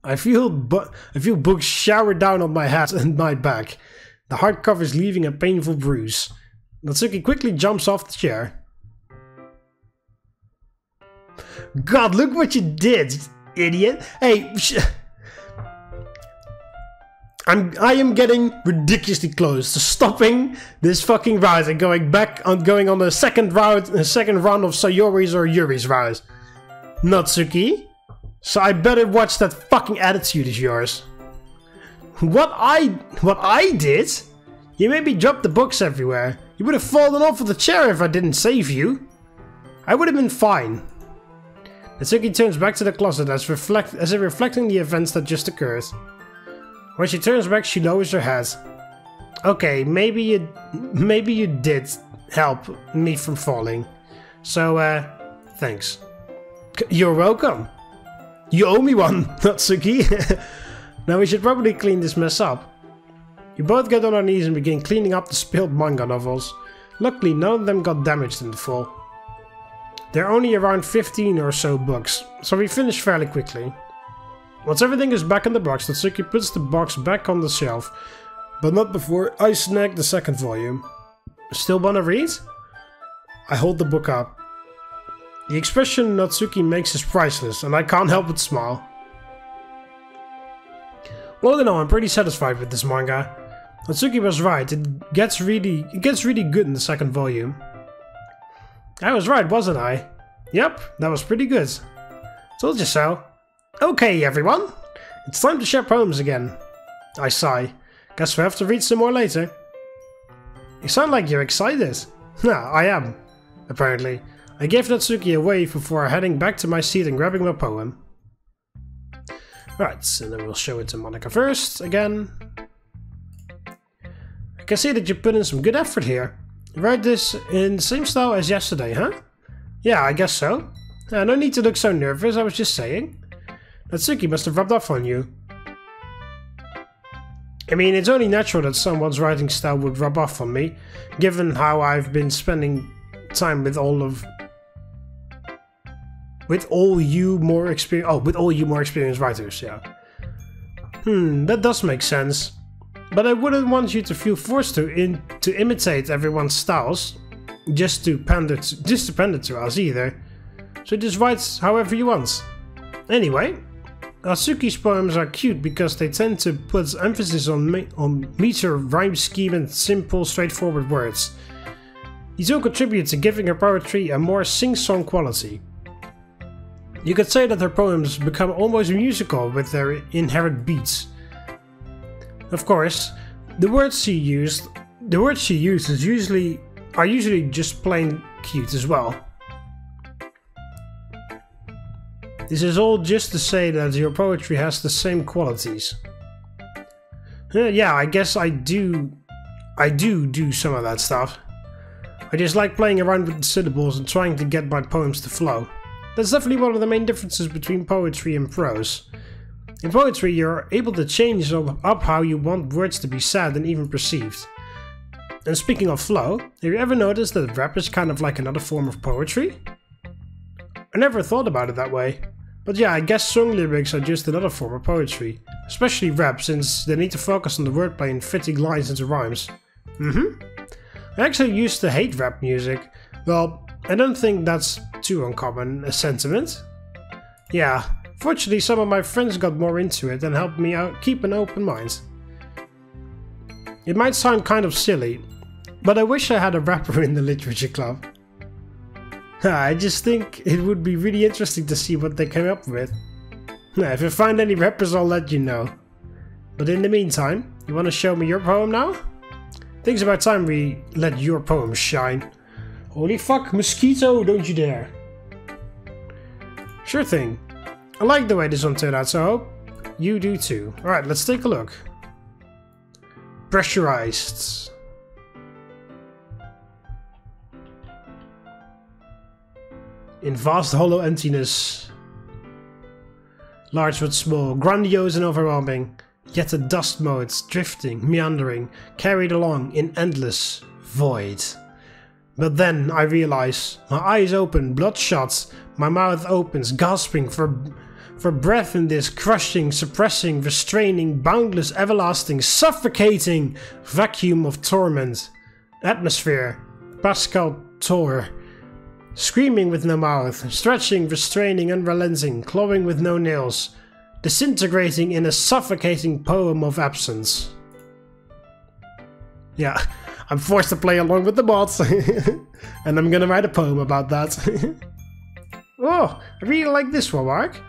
I feel books shower down on my head and my back. The hardcover is leaving a painful bruise. Natsuki quickly jumps off the chair. God, look what you did, idiot! Hey, I am getting ridiculously close to stopping this fucking route and going on a second run of Sayori's or Yuri's route. Natsuki? So I better watch that fucking attitude of yours. What I did? You made me drop the books everywhere. You would have fallen off of the chair if I didn't save you. I would have been fine. Natsuki turns back to the closet as if reflecting the events that just occurred. When she turns back, she lowers her head. Okay, maybe you did help me from falling. So, thanks. You're welcome. You owe me one, Natsuki. Now we should probably clean this mess up. You both get on our knees and begin cleaning up the spilled manga novels. Luckily, none of them got damaged in the fall. There are only around 15 or so books, so we finish fairly quickly. Once everything is back in the box, Natsuki puts the box back on the shelf, but not before I snag the second volume. Still wanna read? I hold the book up. The expression Natsuki makes is priceless, and I can't help but smile. All in all, I'm pretty satisfied with this manga. Natsuki was right, it gets really good in the second volume. I was right, wasn't I? Yep, that was pretty good. Told you so. Okay, everyone. It's time to share poems again. I sigh. Guess we'll have to read some more later. You sound like you're excited. Yeah, I am. Apparently. I gave Natsuki a wave before heading back to my seat and grabbing my poem. Right, and then we'll show it to Monika first, again. I can see that you put in some good effort here. You wrote this in the same style as yesterday, huh? Yeah, I guess so. No need to look so nervous, I was just saying. Natsuki must have rubbed off on you. I mean, it's only natural that someone's writing style would rub off on me, given how I've been spending time with all you more experienced writers, yeah. That does make sense. But I wouldn't want you to feel forced to imitate everyone's styles, just to pander to us either. So just write however you want. Anyway, Natsuki's poems are cute because they tend to put emphasis on meter, rhyme scheme and simple, straightforward words. These all contribute to giving her poetry a more sing-song quality. You could say that her poems become almost musical with their inherent beats. Of course, the words she uses are usually just plain cute as well. This is all just to say that your poetry has the same qualities. Yeah, I guess I do some of that stuff. I just like playing around with the syllables and trying to get my poems to flow. That's definitely one of the main differences between poetry and prose. In poetry, you're able to change up how you want words to be said and even perceived. And speaking of flow, have you ever noticed that rap is kind of like another form of poetry? I never thought about it that way. But yeah, I guess song lyrics are just another form of poetry. Especially rap, since they need to focus on the wordplay and fitting lines into rhymes. I actually used to hate rap music. Well, I don't think that's too uncommon a sentiment. Yeah, fortunately some of my friends got more into it and helped me out keep an open mind. It might sound kind of silly, but I wish I had a rapper in the literature club. I just think it would be really interesting to see what they came up with. If I find any rappers, I'll let you know. But in the meantime, you want to show me your poem now? I think it's about time we let your poem shine. Holy fuck, mosquito, don't you dare. Sure thing. I like the way this one turned out, so I hope you do too. Alright, let's take a look. Pressurized. In vast hollow emptiness. Large but small, grandiose and overwhelming. Yet a dust mote, drifting, meandering, carried along in endless void. But then I realize, my eyes open, bloodshot, my mouth opens, gasping for breath in this crushing, suppressing, restraining, boundless, everlasting, suffocating vacuum of torment. Atmosphere, Pascal Tor. Screaming with no mouth, stretching, restraining, unrelenting, clawing with no nails, disintegrating in a suffocating poem of absence. Yeah, I'm forced to play along with the bots, and I'm gonna write a poem about that. Oh, I really like this one, Mark.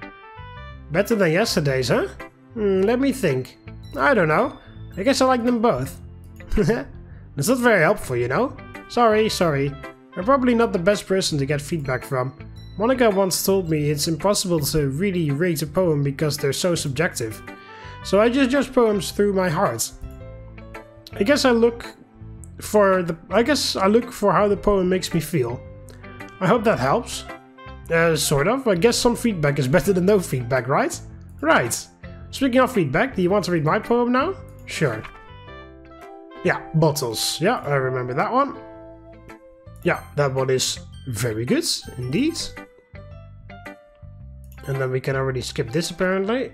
Better than yesterday's, huh? Let me think. I don't know. I guess I like them both. It's not very helpful, you know? Sorry. I'm probably not the best person to get feedback from. Monika once told me it's impossible to really rate a poem because they're so subjective. So I just judge poems through my heart. I guess I look for how the poem makes me feel. I hope that helps. Sort of. I guess some feedback is better than no feedback, right? Right. Speaking of feedback, do you want to read my poem now? Sure. Yeah, bottles. Yeah, I remember that one. Yeah, that one is very good, indeed. And then we can already skip this, apparently.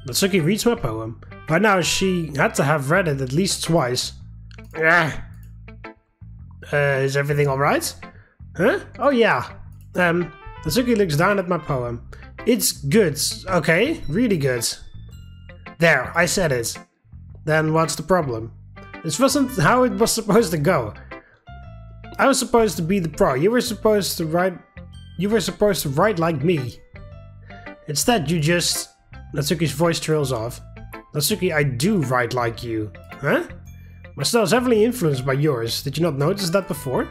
Natsuki reads my poem. By now, she had to have read it at least twice. Is everything alright? Huh? Oh yeah. Natsuki looks down at my poem. It's good, okay? Really good. There, I said it. Then what's the problem? This wasn't how it was supposed to go. I was supposed to be the pro. You were supposed to write like me. Instead, you just... Natsuki's voice trails off. Natsuki, I do write like you. Huh? My style is heavily influenced by yours. Did you not notice that before?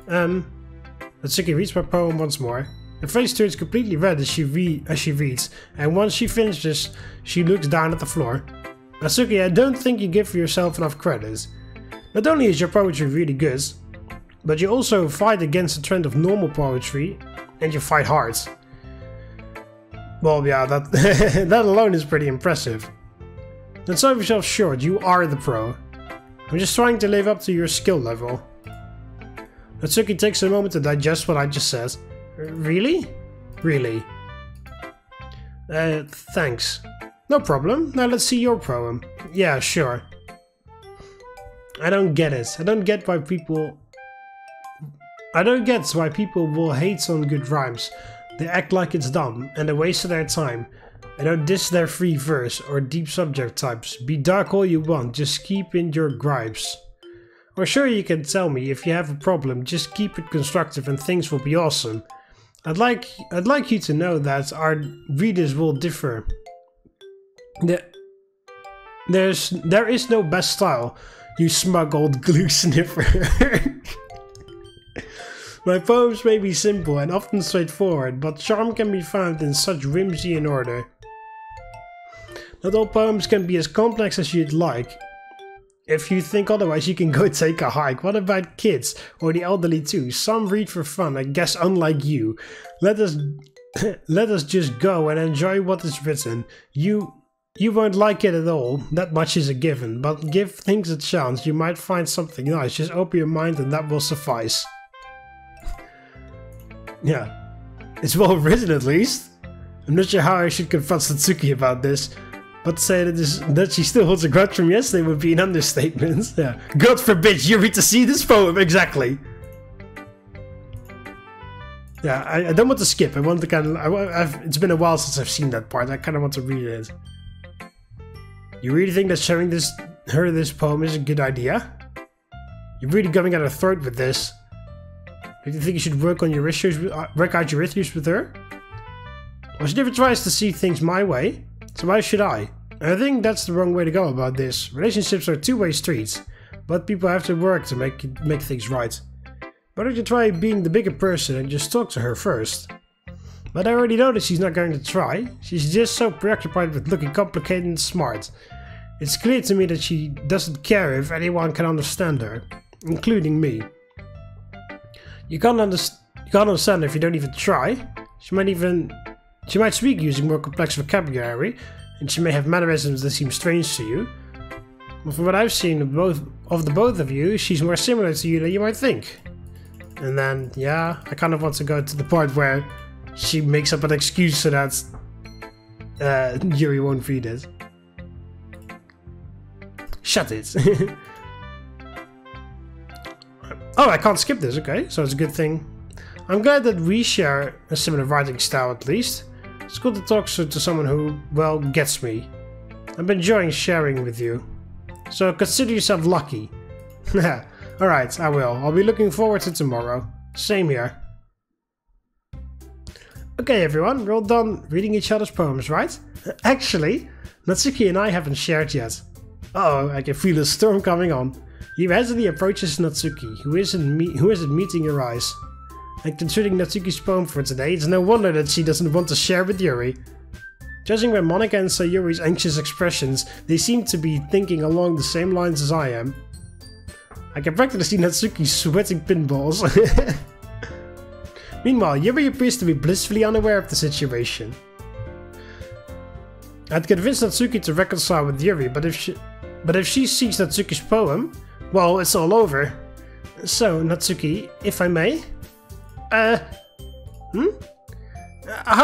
Natsuki reads my poem once more. Her face turns completely red as she reads, and once she finishes, she looks down at the floor. Natsuki, I don't think you give yourself enough credit. Not only is your poetry really good, but you also fight against the trend of normal poetry, and you fight hard. Well, yeah, that that alone is pretty impressive. Don't sell yourself short, you are the pro. I'm just trying to live up to your skill level. Natsuki takes a moment to digest what I just said. Really? Really? Thanks. No problem. Now let's see your poem. Yeah, sure. I don't get it. I don't get why people will hate on good rhymes. They act like it's dumb and a waste of their time. I don't diss their free verse or deep subject types. Be dark all you want, just keep in your gripes. Or sure, you can tell me if you have a problem, just keep it constructive and things will be awesome. I'd like you to know that our readers will differ. There is no best style, you smug old glue sniffer. My poems may be simple and often straightforward, but charm can be found in such whimsy and order. Not all poems can be as complex as you'd like. If you think otherwise, you can go take a hike. What about kids or the elderly too? Some read for fun, I guess, unlike you. Let us just go and enjoy what is written. You won't like it at all, that much is a given, but give things a chance, you might find something nice. Just open your mind and that will suffice. Yeah, it's well written at least. I'm not sure how I should confront Natsuki about this. But to say that she still holds a grudge from yesterday would be an understatement. Yeah. God forbid Yuri to see this poem, exactly. Yeah, I don't want to skip. I want to kind of... it's been a while since I've seen that part. I kind of want to read it. You really think that showing her this poem is a good idea? You're really going at her throat with this. Do you think you should work out your issues with her? Well, she never tries to see things my way. So why should I? I think that's the wrong way to go about this. Relationships are two-way streets, but people have to work to make things right. Why don't you try being the bigger person and just talk to her first? But I already know that she's not going to try. She's just so preoccupied with looking complicated and smart. It's clear to me that she doesn't care if anyone can understand her, including me. You can't understand if you don't even try. She might speak using more complex vocabulary, and she may have mannerisms that seem strange to you. But from what I've seen of the both of you, she's more similar to you than you might think. And then, yeah, I kind of want to go to the part where she makes up an excuse so that Yuri won't read it. Shut it. Oh, I can't skip this, okay, so it's a good thing. I'm glad that we share a similar writing style at least. It's good to talk to someone who, well, gets me. I've been enjoying sharing with you. So consider yourself lucky. Alright, I will. I'll be looking forward to tomorrow. Same here. Okay everyone, we're all done reading each other's poems, right? Actually, Natsuki and I haven't shared yet. Uh-oh, I can feel a storm coming on. He hesitantly approaches Natsuki, who isn't meeting her eyes. And considering Natsuki's poem for today, it's no wonder that she doesn't want to share with Yuri. Judging by Monika and Sayori's anxious expressions, they seem to be thinking along the same lines as I am. I can practically see Natsuki sweating pinballs. Meanwhile, Yuri appears to be blissfully unaware of the situation. I'd convince Natsuki to reconcile with Yuri, but if she sees Natsuki's poem, well, it's all over. So, Natsuki, if I may? How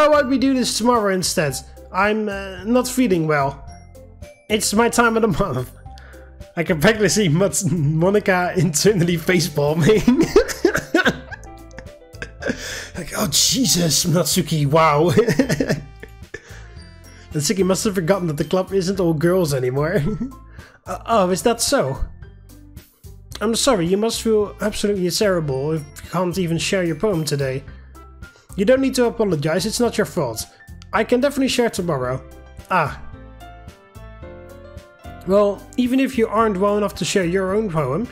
about we do this tomorrow instead? I'm not feeling well. It's my time of the month. I can practically see Monika internally facepalming. Like, oh Jesus, Natsuki, wow. Natsuki must have forgotten that the club isn't all girls anymore. Oh, is that so? I'm sorry, you must feel absolutely terrible if you can't even share your poem today. You don't need to apologize, it's not your fault. I can definitely share tomorrow. Ah. Well, even if you aren't well enough to share your own poem,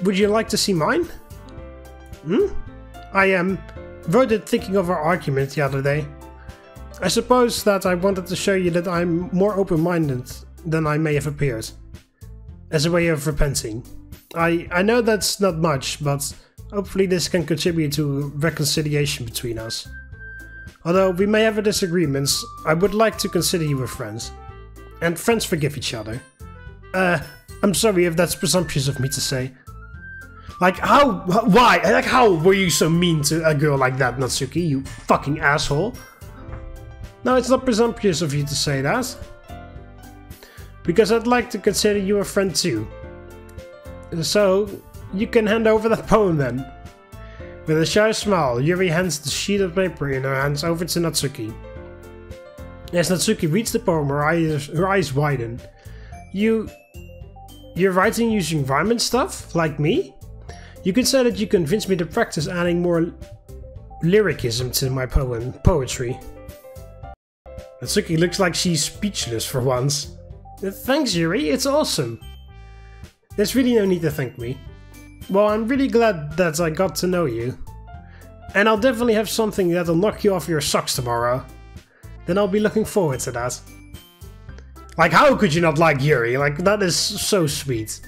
would you like to see mine? I voted thinking of our argument the other day. I suppose that I wanted to show you that I'm more open-minded than I may have appeared. As a way of repenting. I know that's not much, but hopefully this can contribute to reconciliation between us. Although we may have disagreements, I would like to consider you a friend. And friends forgive each other. I'm sorry if that's presumptuous of me to say. Like, why? Like, how were you so mean to a girl like that, Natsuki, you fucking asshole? No, it's not presumptuous of you to say that. Because I'd like to consider you a friend too. So, you can hand over that poem then. With a shy smile, Yuri hands the sheet of paper in her hands over to Natsuki. As Natsuki reads the poem, her eyes widen. You're writing using rhyme and stuff? Like me? You could say that you convinced me to practice adding more lyricism to my poetry. Natsuki looks like she's speechless for once. Thanks, Yuri, it's awesome. There's really no need to thank me. Well, I'm really glad that I got to know you. And I'll definitely have something that'll knock you off your socks tomorrow. Then I'll be looking forward to that. Like, how could you not like Yuri? Like, that is so sweet.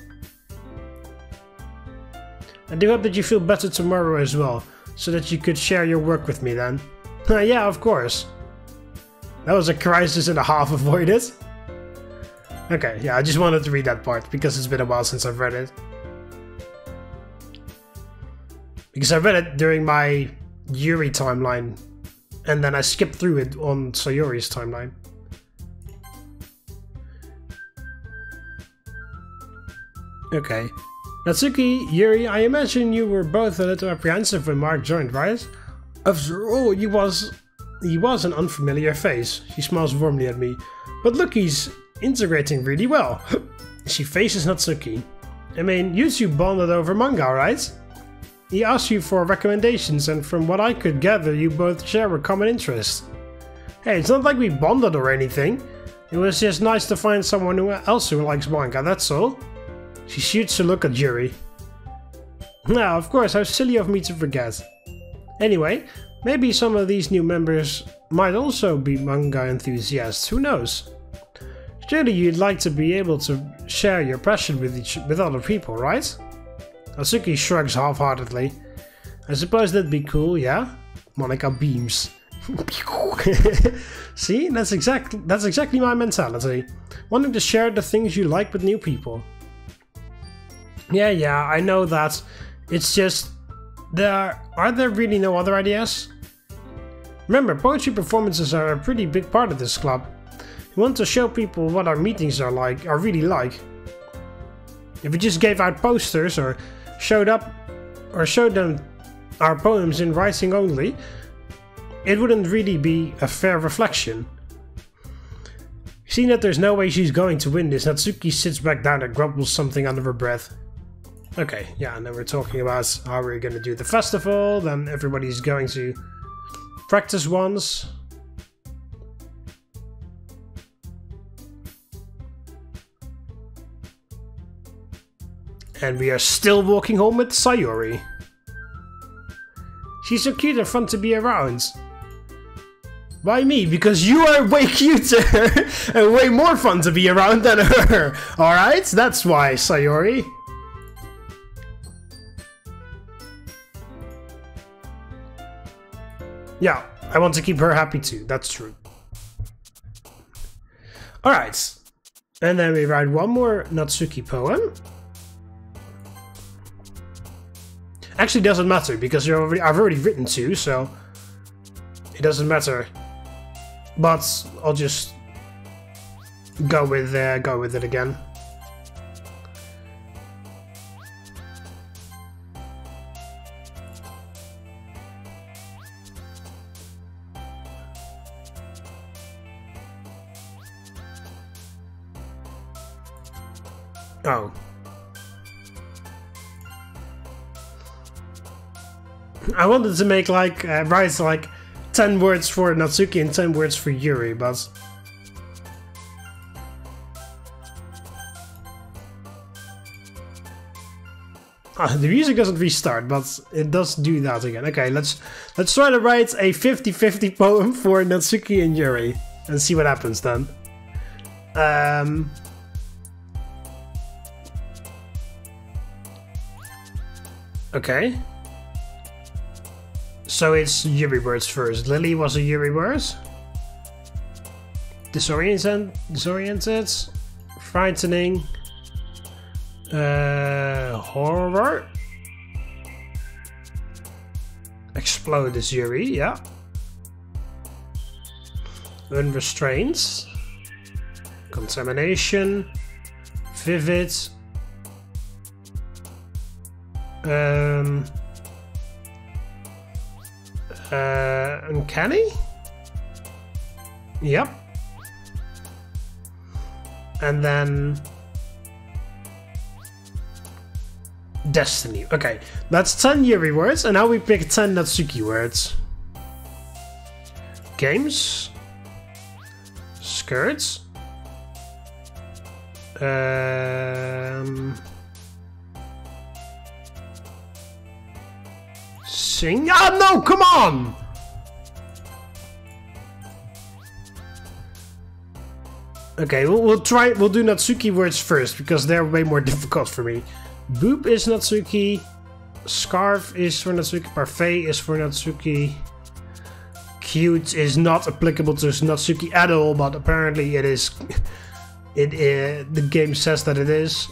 I do hope that you feel better tomorrow as well, so that you could share your work with me then. Yeah, of course. That was a crisis and a half avoided. Okay, yeah, I just wanted to read that part, because it's been a while since I've read it. Because I read it during my Yuri timeline, and then I skipped through it on Sayori's timeline. Okay. Natsuki, Yuri, I imagine you were both a little apprehensive when Mark joined, right? After all, he was an unfamiliar face. She smiles warmly at me. But look, he's integrating really well. She faces Natsuki. I mean, you two bonded over manga, right? He asked you for recommendations, and from what I could gather, you both share a common interest. Hey, it's not like we bonded or anything. It was just nice to find someone else who likes manga, that's all. She shoots a look at Yuri. Now, of course, how silly of me to forget. Anyway, maybe some of these new members might also be manga enthusiasts, who knows? Surely you'd like to be able to share your passion with other people, right? Natsuki shrugs half-heartedly. I suppose that'd be cool, yeah? Monika beams. See, that's exactly my mentality. Wanting to share the things you like with new people. Yeah, I know that. It's just... Are there really no other ideas? Remember, poetry performances are a pretty big part of this club. We want to show people what our meetings are really like. If we just gave out posters or showed them our poems in writing only, it wouldn't really be a fair reflection. Seeing that there's no way she's going to win this, Natsuki sits back down and grumbles something under her breath. Okay, yeah, and then we're talking about how we're going to do the festival, then everybody's going to practice once. And we are still walking home with Sayori. She's so cute and fun to be around. Why me? Because you are way cuter and way more fun to be around than her. Alright? That's why, Sayori. Yeah, I want to keep her happy too, that's true. Alright. And then we write one more Natsuki poem. Actually, doesn't matter because I've already written 2, so it doesn't matter. But I'll just go with it again. Oh. I wanted to make like write like 10 words for Natsuki and 10 words for Yuri, but the music doesn't restart, but it does do that again. Okay, let's try to write a 50-50 poem for Natsuki and Yuri and see what happens then. Okay. So it's Yuri words first. Lily was a Yuri word. Disoriented. Frightening. Horror. Explode is Yuri, yeah. Unrestrained. Contamination. Vivid. Uncanny? Yep. And then Destiny. Okay, that's 10 Yuri words, and now we pick 10 Natsuki words. Games. Skirts. Sing. Oh no, come on! Okay, we'll do Natsuki words first because they're way more difficult for me. Boob is Natsuki. Scarf is for Natsuki. Parfait is for Natsuki. Cute is not applicable to Natsuki at all, but apparently it is. The game says that it is.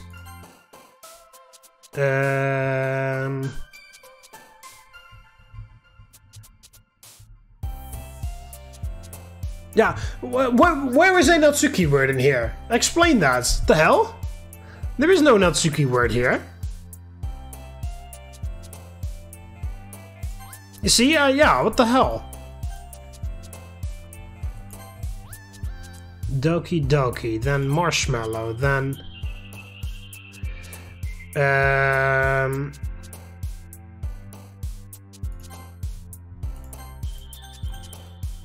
Yeah, where is a Natsuki word in here? Explain that. The hell? There is no Natsuki word here. You see? Yeah, what the hell? Doki Doki, then Marshmallow, then...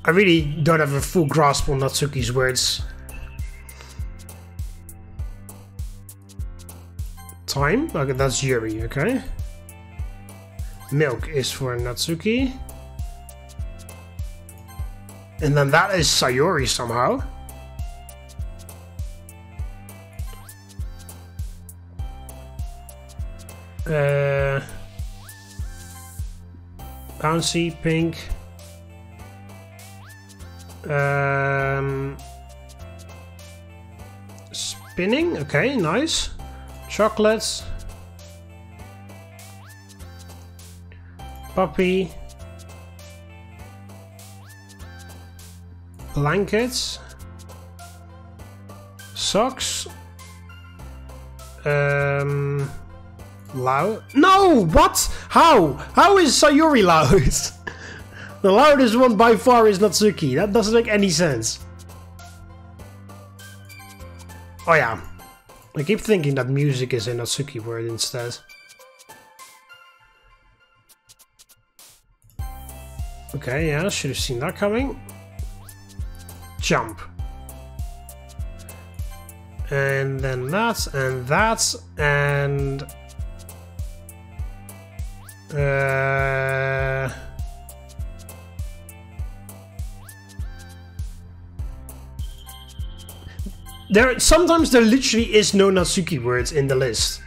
I really don't have a full grasp on Natsuki's words. Time? Okay, that's Yuri, okay. Milk is for Natsuki. And then that is Sayori somehow. Bouncy, pink. Spinning, okay, nice. Chocolates. Puppy. Blankets. Socks. Loud. No! What? How? How is Sayori loud? The loudest one by far is Natsuki. That doesn't make any sense. Oh yeah. I keep thinking that music is a Natsuki word instead. Okay, yeah, should have seen that coming. Jump. And then that, and that, and... Sometimes there literally is no Natsuki words in the list.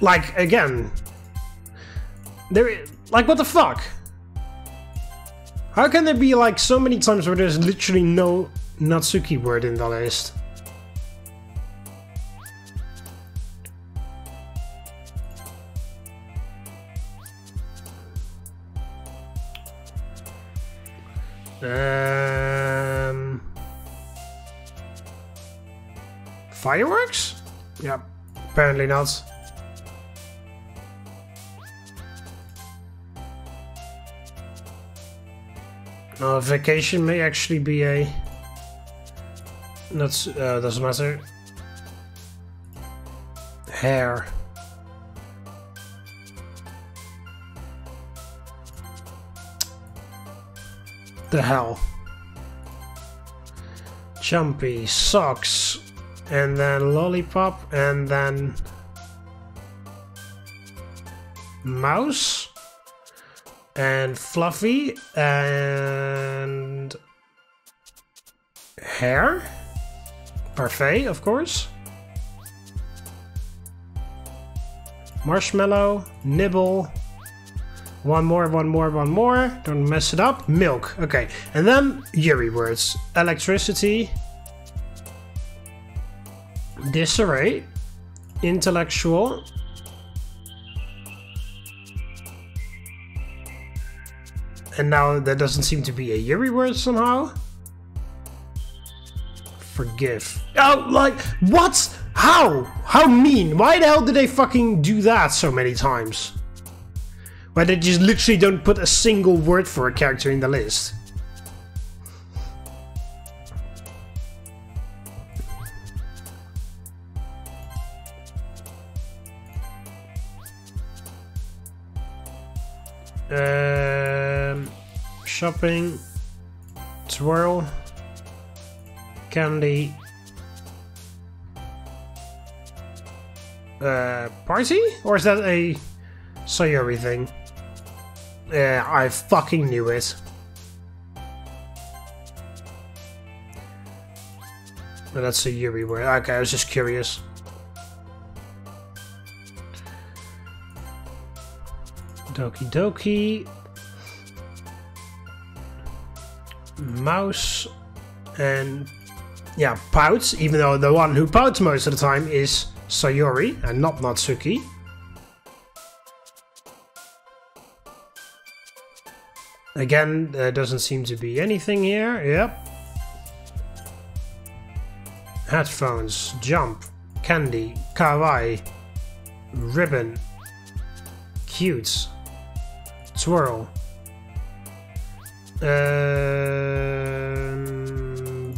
Like, again, Like, what the fuck? How can there be like so many times where there's literally no Natsuki word in the list? Fireworks? Yeah, apparently not. Vacation may actually be a... doesn't matter. Hair. The hell. Jumpy, socks, and then lollipop, and then mouse, and fluffy, and hair, parfait, of course, marshmallow, nibble. One more, don't mess it up. Milk, okay. And then Yuri words. Electricity, disarray, intellectual, and now there doesn't seem to be a Yuri word somehow. Forgive. Oh, like, what? How? How mean? Why the hell did they fucking do that so many times? Where they just literally don't put a single word for a character in the list. Shopping, twirl, candy, party? Or is that a Sayori thing? Yeah, I fucking knew it. But that's a Yuri word. Okay, I was just curious. Doki Doki. Mouse. And yeah, pouts. Even though the one who pouts most of the time is Sayori and not Natsuki. Again, there doesn't seem to be anything here. Yep. Headphones, jump, candy, kawaii, ribbon, cute, twirl,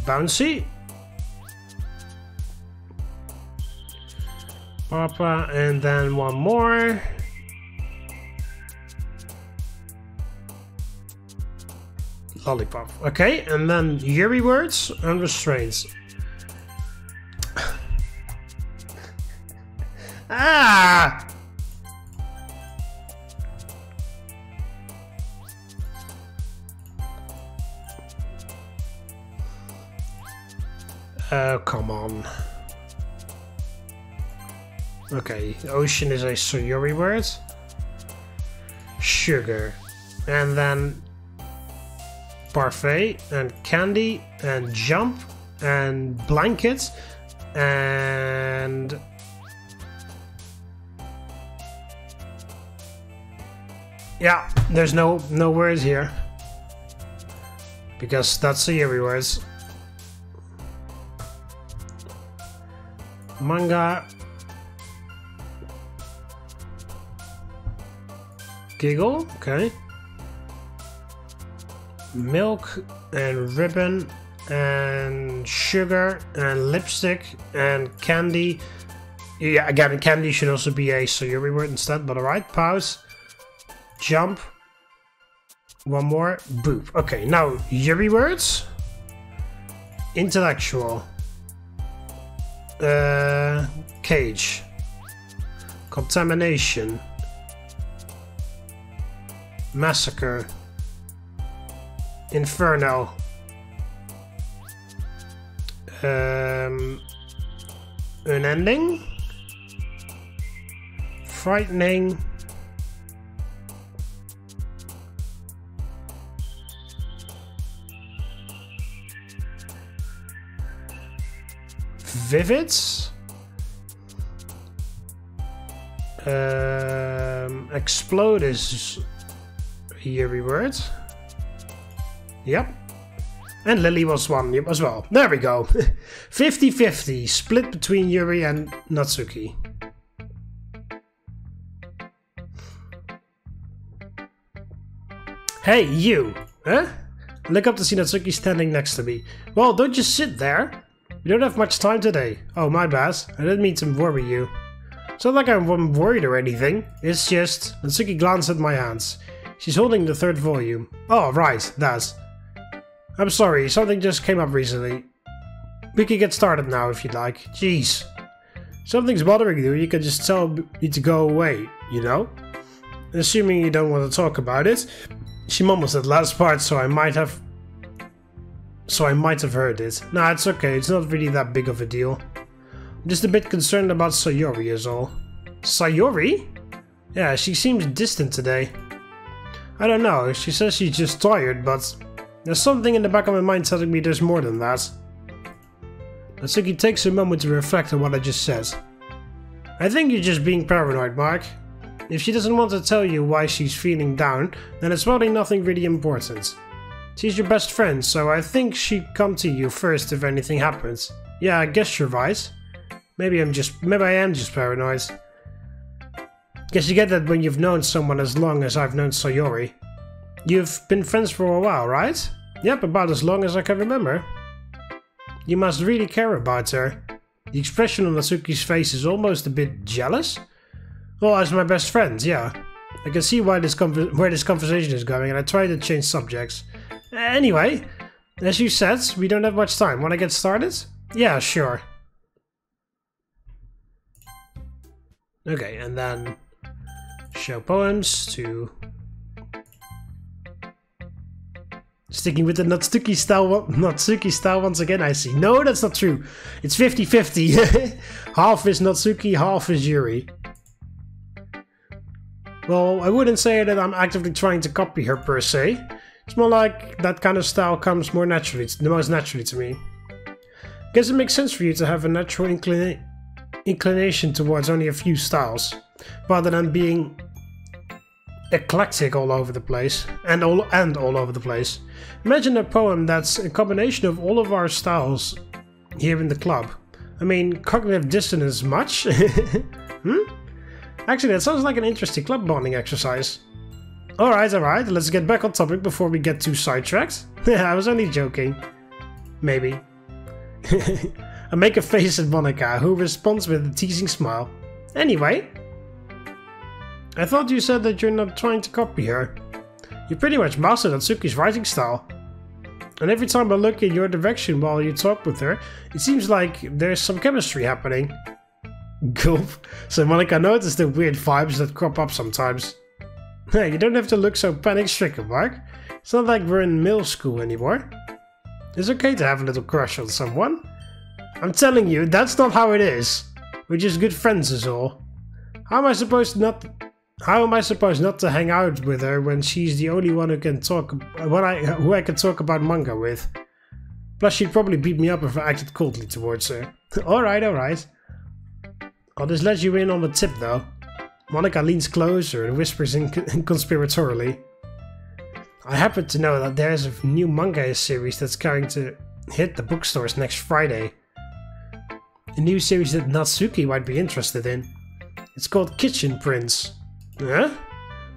bouncy, papa, and then one more. Lollipop. Okay, and then Yuri words and restraints. Ah! Oh, come on. Okay, ocean is a Sayori word. Sugar. And then parfait and candy and jump and blanket and yeah, there's no words here because that's the Yuri words. Manga, giggle, okay. Milk and ribbon and sugar and lipstick and candy. Yeah, again, candy should also be a Sayori word instead, but alright. Pause. Jump. One more. Boop. Okay, now Yuri words. Intellectual. Cage. Contamination. Massacre. Inferno. Unending. Frightening. vivid. Explode is a Yuri word. Yep. And Lily was one as well. There we go. 50-50. Split between Yuri and Natsuki. Hey, you! Huh? I look up to see Natsuki standing next to me. Well, don't just sit there. We don't have much time today. Oh, my bad. I didn't mean to worry you. It's not like I'm worried or anything. It's just... Natsuki glanced at my hands. She's holding the third volume. Oh, right. That. I'm sorry. Something just came up recently. We can get started now if you'd like. Jeez. Something's bothering you. You can just tell me to go away, you know? Assuming you don't want to talk about it. She mumbles that last part, so I might have heard it. Nah, it's okay. It's not really that big of a deal. I'm just a bit concerned about Sayori is all. Sayori? Yeah, she seems distant today. I don't know. She says she's just tired, but there's something in the back of my mind telling me there's more than that. Natsuki takes a moment to reflect on what I just said. I think you're just being paranoid, Mark. If she doesn't want to tell you why she's feeling down, then it's probably nothing really important. She's your best friend, so I think she'd come to you first if anything happens. Yeah, I guess you're right. Maybe I am just paranoid. Guess you get that when you've known someone as long as I've known Sayori. You've been friends for a while, right? Yep, about as long as I can remember. You must really care about her. The expression on Natsuki's face is almost a bit jealous. Well, as my best friend, yeah. I can see where this conversation is going, and I try to change subjects. Anyway, as you said, we don't have much time. Want to get started? Yeah, sure. Okay, and then show poems to... Sticking with the Natsuki style once again, I see. No, that's not true. It's 50-50. Half is Natsuki, half is Yuri. Well, I wouldn't say that I'm actively trying to copy her per se. It's more like that kind of style comes more naturally, the most naturally to me. Guess it makes sense for you to have a natural inclination towards only a few styles, rather than being eclectic all over the place, and all over the place. Imagine a poem that's a combination of all of our styles here in the club. I mean, cognitive dissonance much? Actually, that sounds like an interesting club bonding exercise. Alright, let's get back on topic before we get too sidetracked. I was only joking. Maybe. I make a face at Monika, who responds with a teasing smile. Anyway, I thought you said that you're not trying to copy her. You pretty much mastered Natsuki's writing style. And every time I look in your direction while you talk with her, it seems like there's some chemistry happening. Gulp. So Monika noticed the weird vibes that crop up sometimes. Hey, you don't have to look so panic-stricken, Mark. It's not like we're in middle school anymore. It's okay to have a little crush on someone. I'm telling you, that's not how it is. We're just good friends is all. How am I supposed not to hang out with her when she's the only one who can talk who I can talk about manga with? Plus she'd probably beat me up if I acted coldly towards her. Alright. I'll just let you in on the tip though. Monika leans closer and whispers conspiratorially. I happen to know that there's a new manga series that's going to hit the bookstores next Friday. A new series that Natsuki might be interested in. It's called Kitchen Prince. Huh?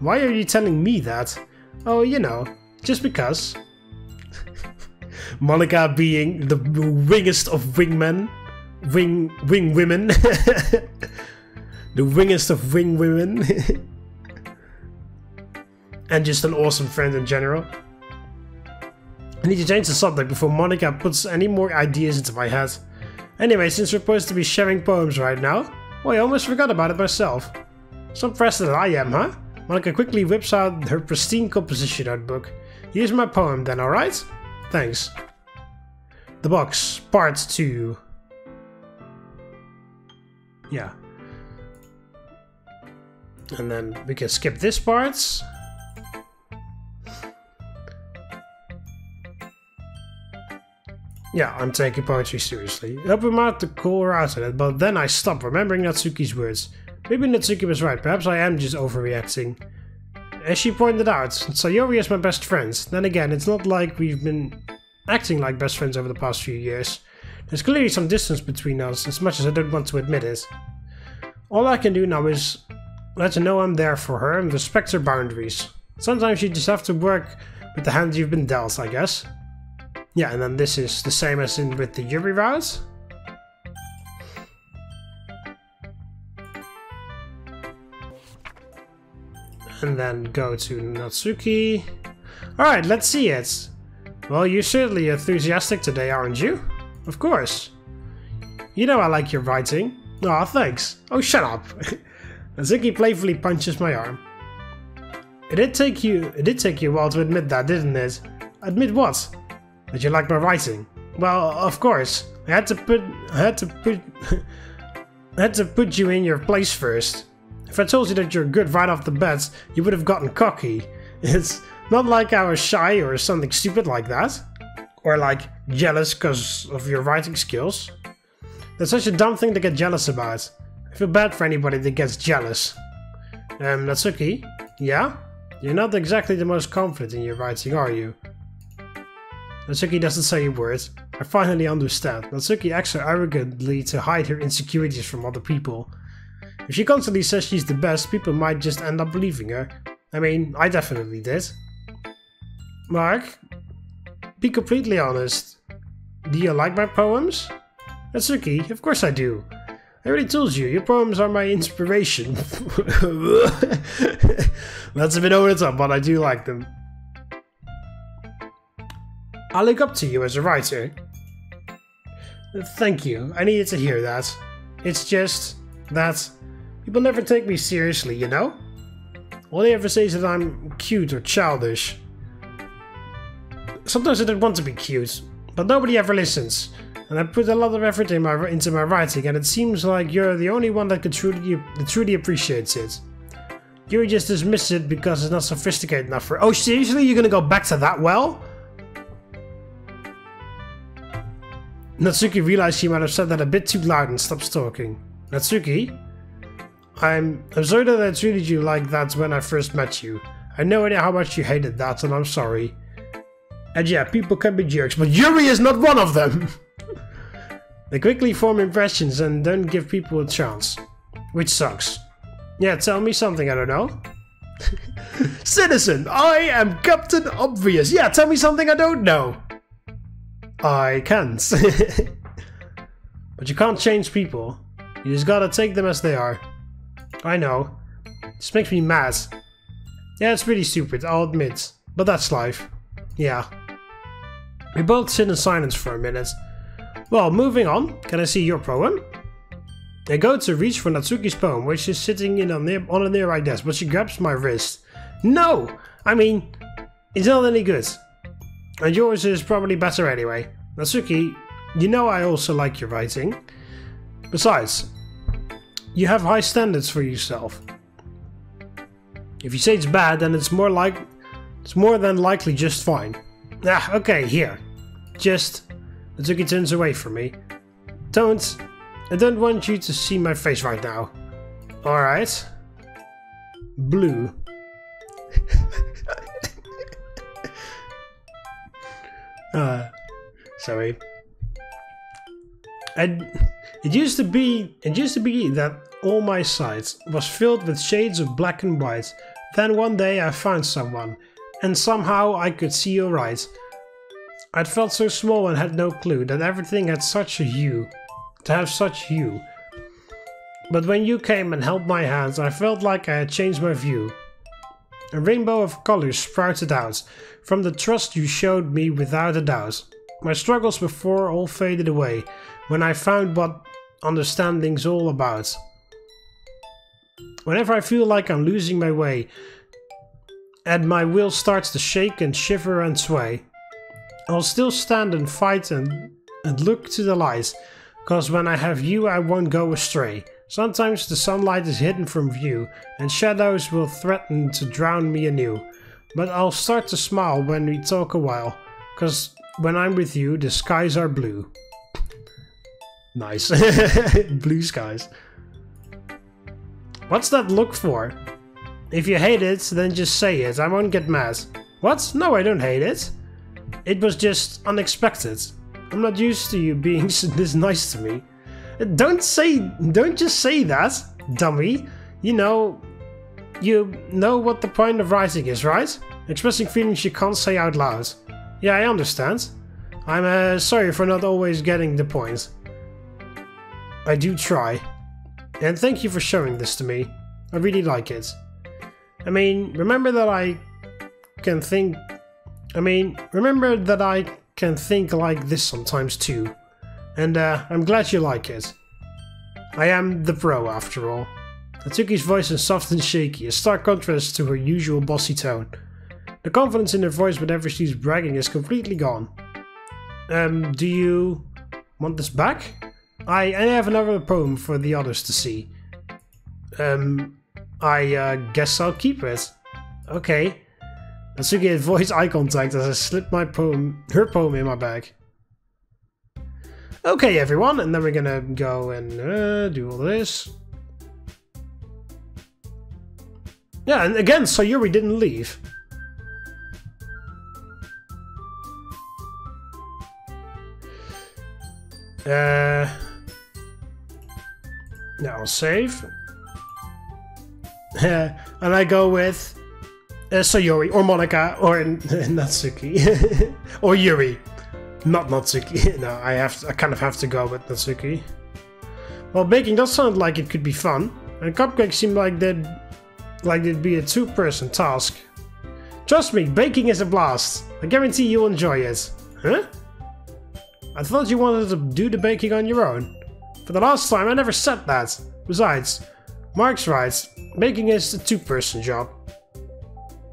Why are you telling me that? Oh, you know, just because. Monika being the wingest of wingmen. Wing women. The wingest of wing women. And just an awesome friend in general. I need to change the subject before Monika puts any more ideas into my head. Anyway, since we're supposed to be sharing poems right now, well, I almost forgot about it myself. So impressed that I am, huh? Monika quickly whips out her pristine composition notebook. Here's my poem then, alright? Thanks. The Box, Part 2. Yeah. And then we can skip this part. Yeah, I'm taking poetry seriously. I opened my mouth to call her out on it, but then I stopped, remembering Natsuki's words. Maybe Natsuki was right, perhaps I am just overreacting. As she pointed out, Sayori is my best friend. Then again, it's not like we've been acting like best friends over the past few years. There's clearly some distance between us, as much as I don't want to admit it. All I can do now is let her know I'm there for her and respect her boundaries. Sometimes you just have to work with the hand you've been dealt, I guess. Yeah, and then this is the same as in with the Yuri route. And then go to Natsuki. Alright, let's see it. Well, you're certainly enthusiastic today, aren't you? Of course. You know I like your writing. Aw, thanks. Oh, shut up. Natsuki playfully punches my arm. It did take you a while to admit that, didn't it? Admit what? That you like my writing? Well, of course. I had to put you in your place first. If I told you that you're good right off the bat, you would have gotten cocky. It's not like I was shy or something stupid like that. Or like jealous because of your writing skills. That's such a dumb thing to get jealous about. I feel bad for anybody that gets jealous. Natsuki? Yeah? You're not exactly the most confident in your writing, are you? Natsuki doesn't say a word. I finally understand. Natsuki acts so arrogantly to hide her insecurities from other people. If she constantly says she's the best, people might just end up believing her. I mean, I definitely did. Mark? Be completely honest. Do you like my poems? Natsuki, of course I do. I already told you, your poems are my inspiration. That's a bit over the top, but I do like them. I look up to you as a writer. Thank you, I needed to hear that. It's just that people never take me seriously, you know? All they ever say is that I'm cute or childish. Sometimes I don't want to be cute, but nobody ever listens. And I put a lot of effort into my writing, and it seems like you're the only one that truly appreciates it. Yuri just dismisses it because it's not sophisticated enough for— Oh, seriously? You're gonna go back to that well? Natsuki realized she might have said that a bit too loud and stops talking. Natsuki? I'm sorry that I treated you like that when I first met you. I had no idea how much you hated that, and I'm sorry. And yeah, people can be jerks, but Yuri is not one of them! They quickly form impressions and don't give people a chance. Which sucks. Yeah, tell me something I don't know. Citizen, I am Captain Obvious. Yeah, tell me something I don't know. I can't. But you can't change people. You just gotta take them as they are. I know. This makes me mad. Yeah, it's pretty stupid, I'll admit. But that's life. Yeah. We both sit in silence for a minute. Well, moving on. Can I see your poem? I go to reach for Natsuki's poem, which is sitting on a nearby desk, but she grabs my wrist. No! I mean, it's not any good. And yours is probably better anyway. Natsuki, you know I also like your writing. Besides, you have high standards for yourself. If you say it's bad, then it's more than likely just fine. Ah, okay, here. Just... Natsuki turns away from me. I don't want you to see my face right now. Alright. Blue. Sorry. It used to be that all my sight was filled with shades of black and white. Then one day I found someone, and somehow I could see alright. I'd felt so small and had no clue that everything had such a hue. To have such hue. But when you came and held my hands, I felt like I had changed my view. A rainbow of colors sprouted out from the trust you showed me without a doubt. My struggles before all faded away when I found what understanding's all about. Whenever I feel like I'm losing my way and my will starts to shake and shiver and sway, I'll still stand and fight and look to the light, cause when I have you I won't go astray. Sometimes the sunlight is hidden from view, and shadows will threaten to drown me anew. But I'll start to smile when we talk a while, cause when I'm with you, the skies are blue. Nice. Blue skies. What's that look for? If you hate it, then just say it. I won't get mad. What? No, I don't hate it. It was just unexpected. I'm not used to you being this nice to me. Don't just say that, dummy. You know what the point of writing is, right? Expressing feelings you can't say out loud. Yeah, I understand. I'm sorry for not always getting the point. I do try. And thank you for showing this to me. I really like it. I mean, remember that I can think like this sometimes too. And I'm glad you like it. I am the pro after all. Natsuki's voice is soft and shaky, a stark contrast to her usual bossy tone. The confidence in her voice whenever she's bragging is completely gone. Do you want this back? I have another poem for the others to see. I guess I'll keep it. Okay. Natsuki avoids eye contact as I slip her poem in my bag. Okay, everyone, and then we're gonna go and do all this. Yeah, and again, Sayori didn't leave. Now I'll save. And I go with Sayori, or Monika, or Natsuki. Or Yuri. Not Natsuki. No, I kind of have to go with Natsuki. Well, baking does sound like it could be fun. And cupcakes seem like they'd be a two-person task. Trust me, baking is a blast. I guarantee you'll enjoy it. Huh? I thought you wanted to do the baking on your own. For the last time, I never said that. Besides, Mark's right. Baking is a two-person job.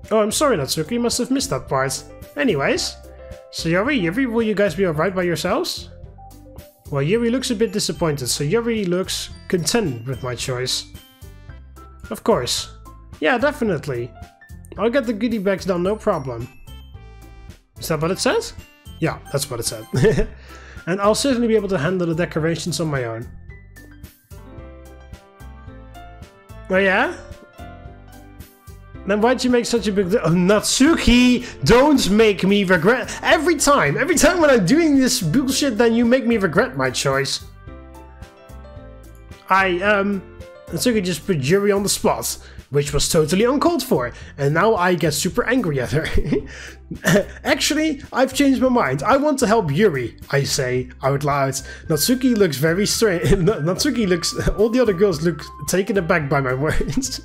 Oh, I'm sorry, Natsuki. You must have missed that part. Anyways, Sayori, Yuri, will you guys be alright by yourselves? Well, Yuri looks a bit disappointed, so Yuri looks content with my choice. Of course. Yeah, definitely. I'll get the goodie bags done, no problem. Is that what it says? Yeah, that's what it said. And I'll certainly be able to handle the decorations on my own. Oh yeah? Then why'd you make such a big deal? Oh, Natsuki, don't make me regret. Every time when I'm doing this bullshit, then you make me regret my choice. Natsuki just put Yuri on the spot, which was totally uncalled for, and now I get super angry at her. Actually, I've changed my mind. I want to help Yuri, I say out loud. Natsuki looks very strange. Natsuki looks... All the other girls look taken aback by my words.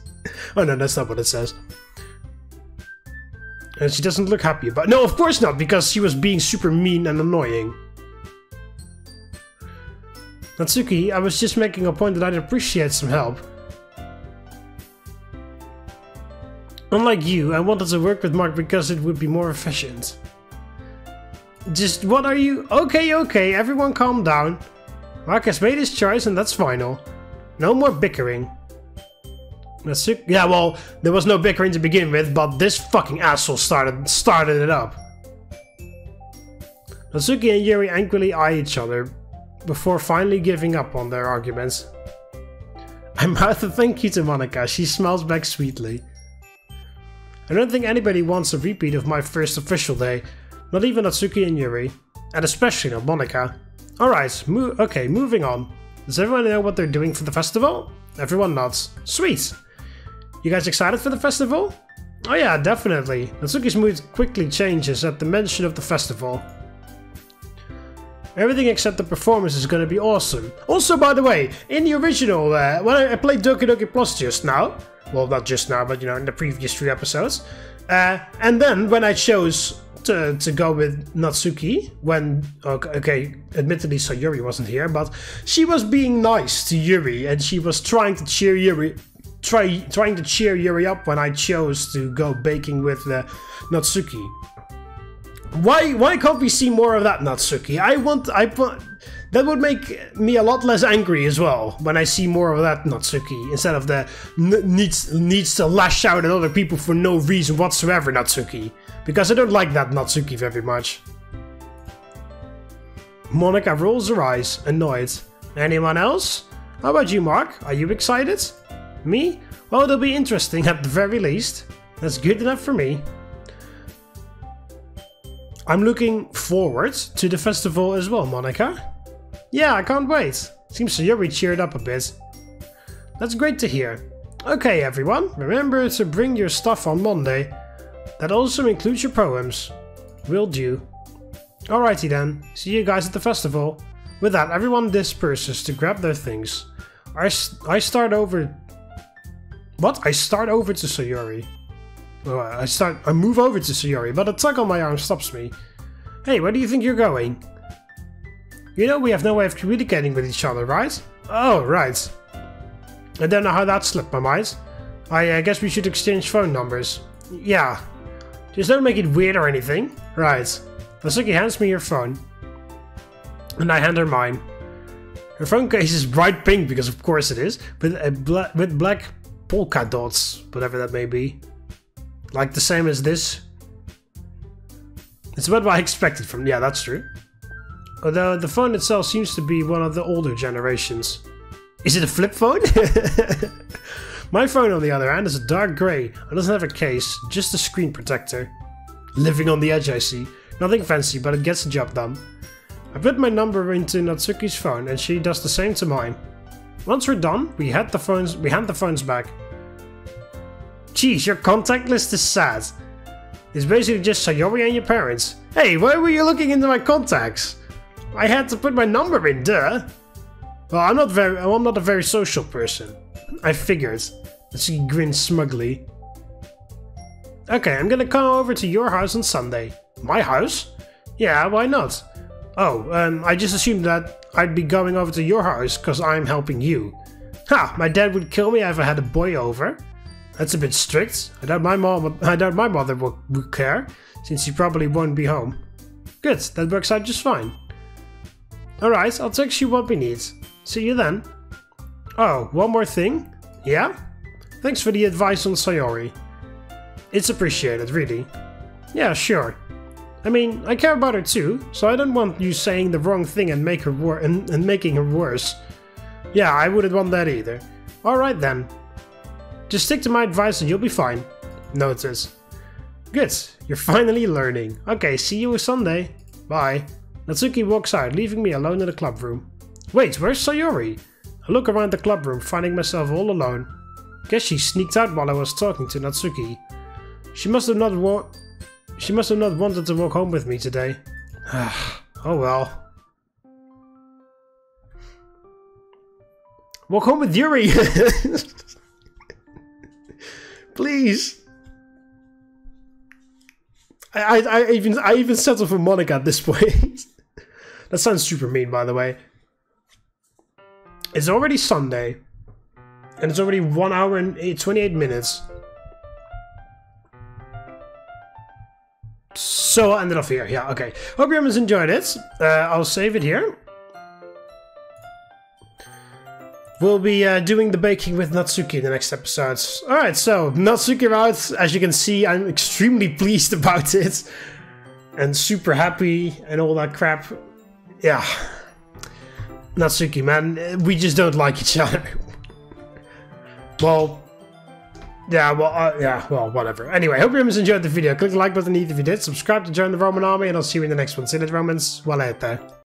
Oh no, that's not what it says. And she doesn't look happy about... No, of course not, because she was being super mean and annoying. Natsuki, I was just making a point that I'd appreciate some help. Unlike you, I wanted to work with Mark because it would be more efficient. Just, what are you... Okay, everyone calm down. Mark has made his choice and that's final. No more bickering. Natsuki... Yeah, well, there was no bickering to begin with, but this fucking asshole started it up. Natsuki and Yuri angrily eye each other before finally giving up on their arguments. I'm about to thank you to Monika. She smiles back sweetly. I don't think anybody wants a repeat of my first official day, not even Natsuki and Yuri, and especially not Monika. Alright, okay, moving on. Does everyone know what they're doing for the festival? Everyone nods. Sweet! You guys excited for the festival? Oh yeah, definitely. Natsuki's mood quickly changes at the mention of the festival. Everything except the performance is gonna be awesome. Also, by the way, in the original, when I played Doki Doki Plus just now, well, not just now, but you know, in the previous 3 episodes. And then when I chose to go with Natsuki, when, okay, admittedly Sayori wasn't here, but she was being nice to Yuri, and she was trying to cheer Yuri, trying to cheer Yuri up when I chose to go baking with Natsuki. Why can't we see more of that, Natsuki? That would make me a lot less angry as well when I see more of that Natsuki instead of the needs to lash out at other people for no reason whatsoever Natsuki, because I don't like that Natsuki very much. Monika rolls her eyes, annoyed. Anyone else? How about you, Mark? Are you excited? Me? Well, it'll be interesting at the very least. That's good enough for me. I'm looking forward to the festival as well, Monika. Yeah, I can't wait. Seems Sayori cheered up a bit. That's great to hear. Okay, everyone, remember to bring your stuff on Monday. That also includes your poems. Will do. Alrighty then, see you guys at the festival. With that, everyone disperses to grab their things. I start over... What? I start over to Sayori. Oh, I move over to Sayori, but a tug on my arm stops me. Hey, where do you think you're going? You know we have no way of communicating with each other, right? Oh, right. I don't know how that slipped my mind. I guess we should exchange phone numbers. Yeah. Just don't make it weird or anything. Right. Natsuki hands me her phone. And I hand her mine. Her phone case is bright pink, because of course it is, with black polka dots, whatever that may be. Like the same as this. It's what I expected from... Yeah, that's true. Although the phone itself seems to be one of the older generations. Is it a flip phone? My phone, on the other hand, is a dark grey and doesn't have a case, just a screen protector. Living on the edge, I see. Nothing fancy, but it gets the job done. I put my number into Natsuki's phone and she does the same to mine. Once we're done, we hand the phones back. Geez, your contact list is sad. It's basically just Sayori and your parents. Hey, why were you looking into my contacts? I had to put my number in, duh. Well, I'm not a very social person. I figured. Natsuki grins smugly. Okay, I'm gonna come over to your house on Sunday. My house? Yeah, why not? Oh, I just assumed that I'd be going over to your house because I'm helping you. Ha! My dad would kill me if I had a boy over. That's a bit strict. I doubt my mother would care, since she probably won't be home. Good, that works out just fine. Alright, I'll text you what we need. See you then. Oh, one more thing? Yeah? Thanks for the advice on Sayori. It's appreciated, really. Yeah, sure. I mean, I care about her too, so I don't want you saying the wrong thing and making her worse. Yeah, I wouldn't want that either. Alright then. Just stick to my advice and you'll be fine. Noted. Good, you're finally learning. Okay, see you Sunday. Bye. Natsuki walks out, leaving me alone in the club room. Wait, where's Sayori? I look around the club room, finding myself all alone. Guess she sneaked out while I was talking to Natsuki. She must have not wanted to walk home with me today. Oh well. Walk home with Yuri! Please! I even settle for Monika at this point. That sounds super mean, by the way. It's already Sunday. And it's already 1 hour and 28 minutes. So I ended off here. Yeah, okay. Hope you guys enjoyed it. I'll save it here. We'll be doing the baking with Natsuki in the next episode. Alright, so Natsuki out. As you can see, I'm extremely pleased about it. And super happy and all that crap. Yeah. Natsuki, man, we just don't like each other. Well, yeah, well, whatever. Anyway, hope you guys enjoyed the video. Click the like button if you did. Subscribe to join the Roman army, and I'll see you in the next one. See you later, Romans. Avete.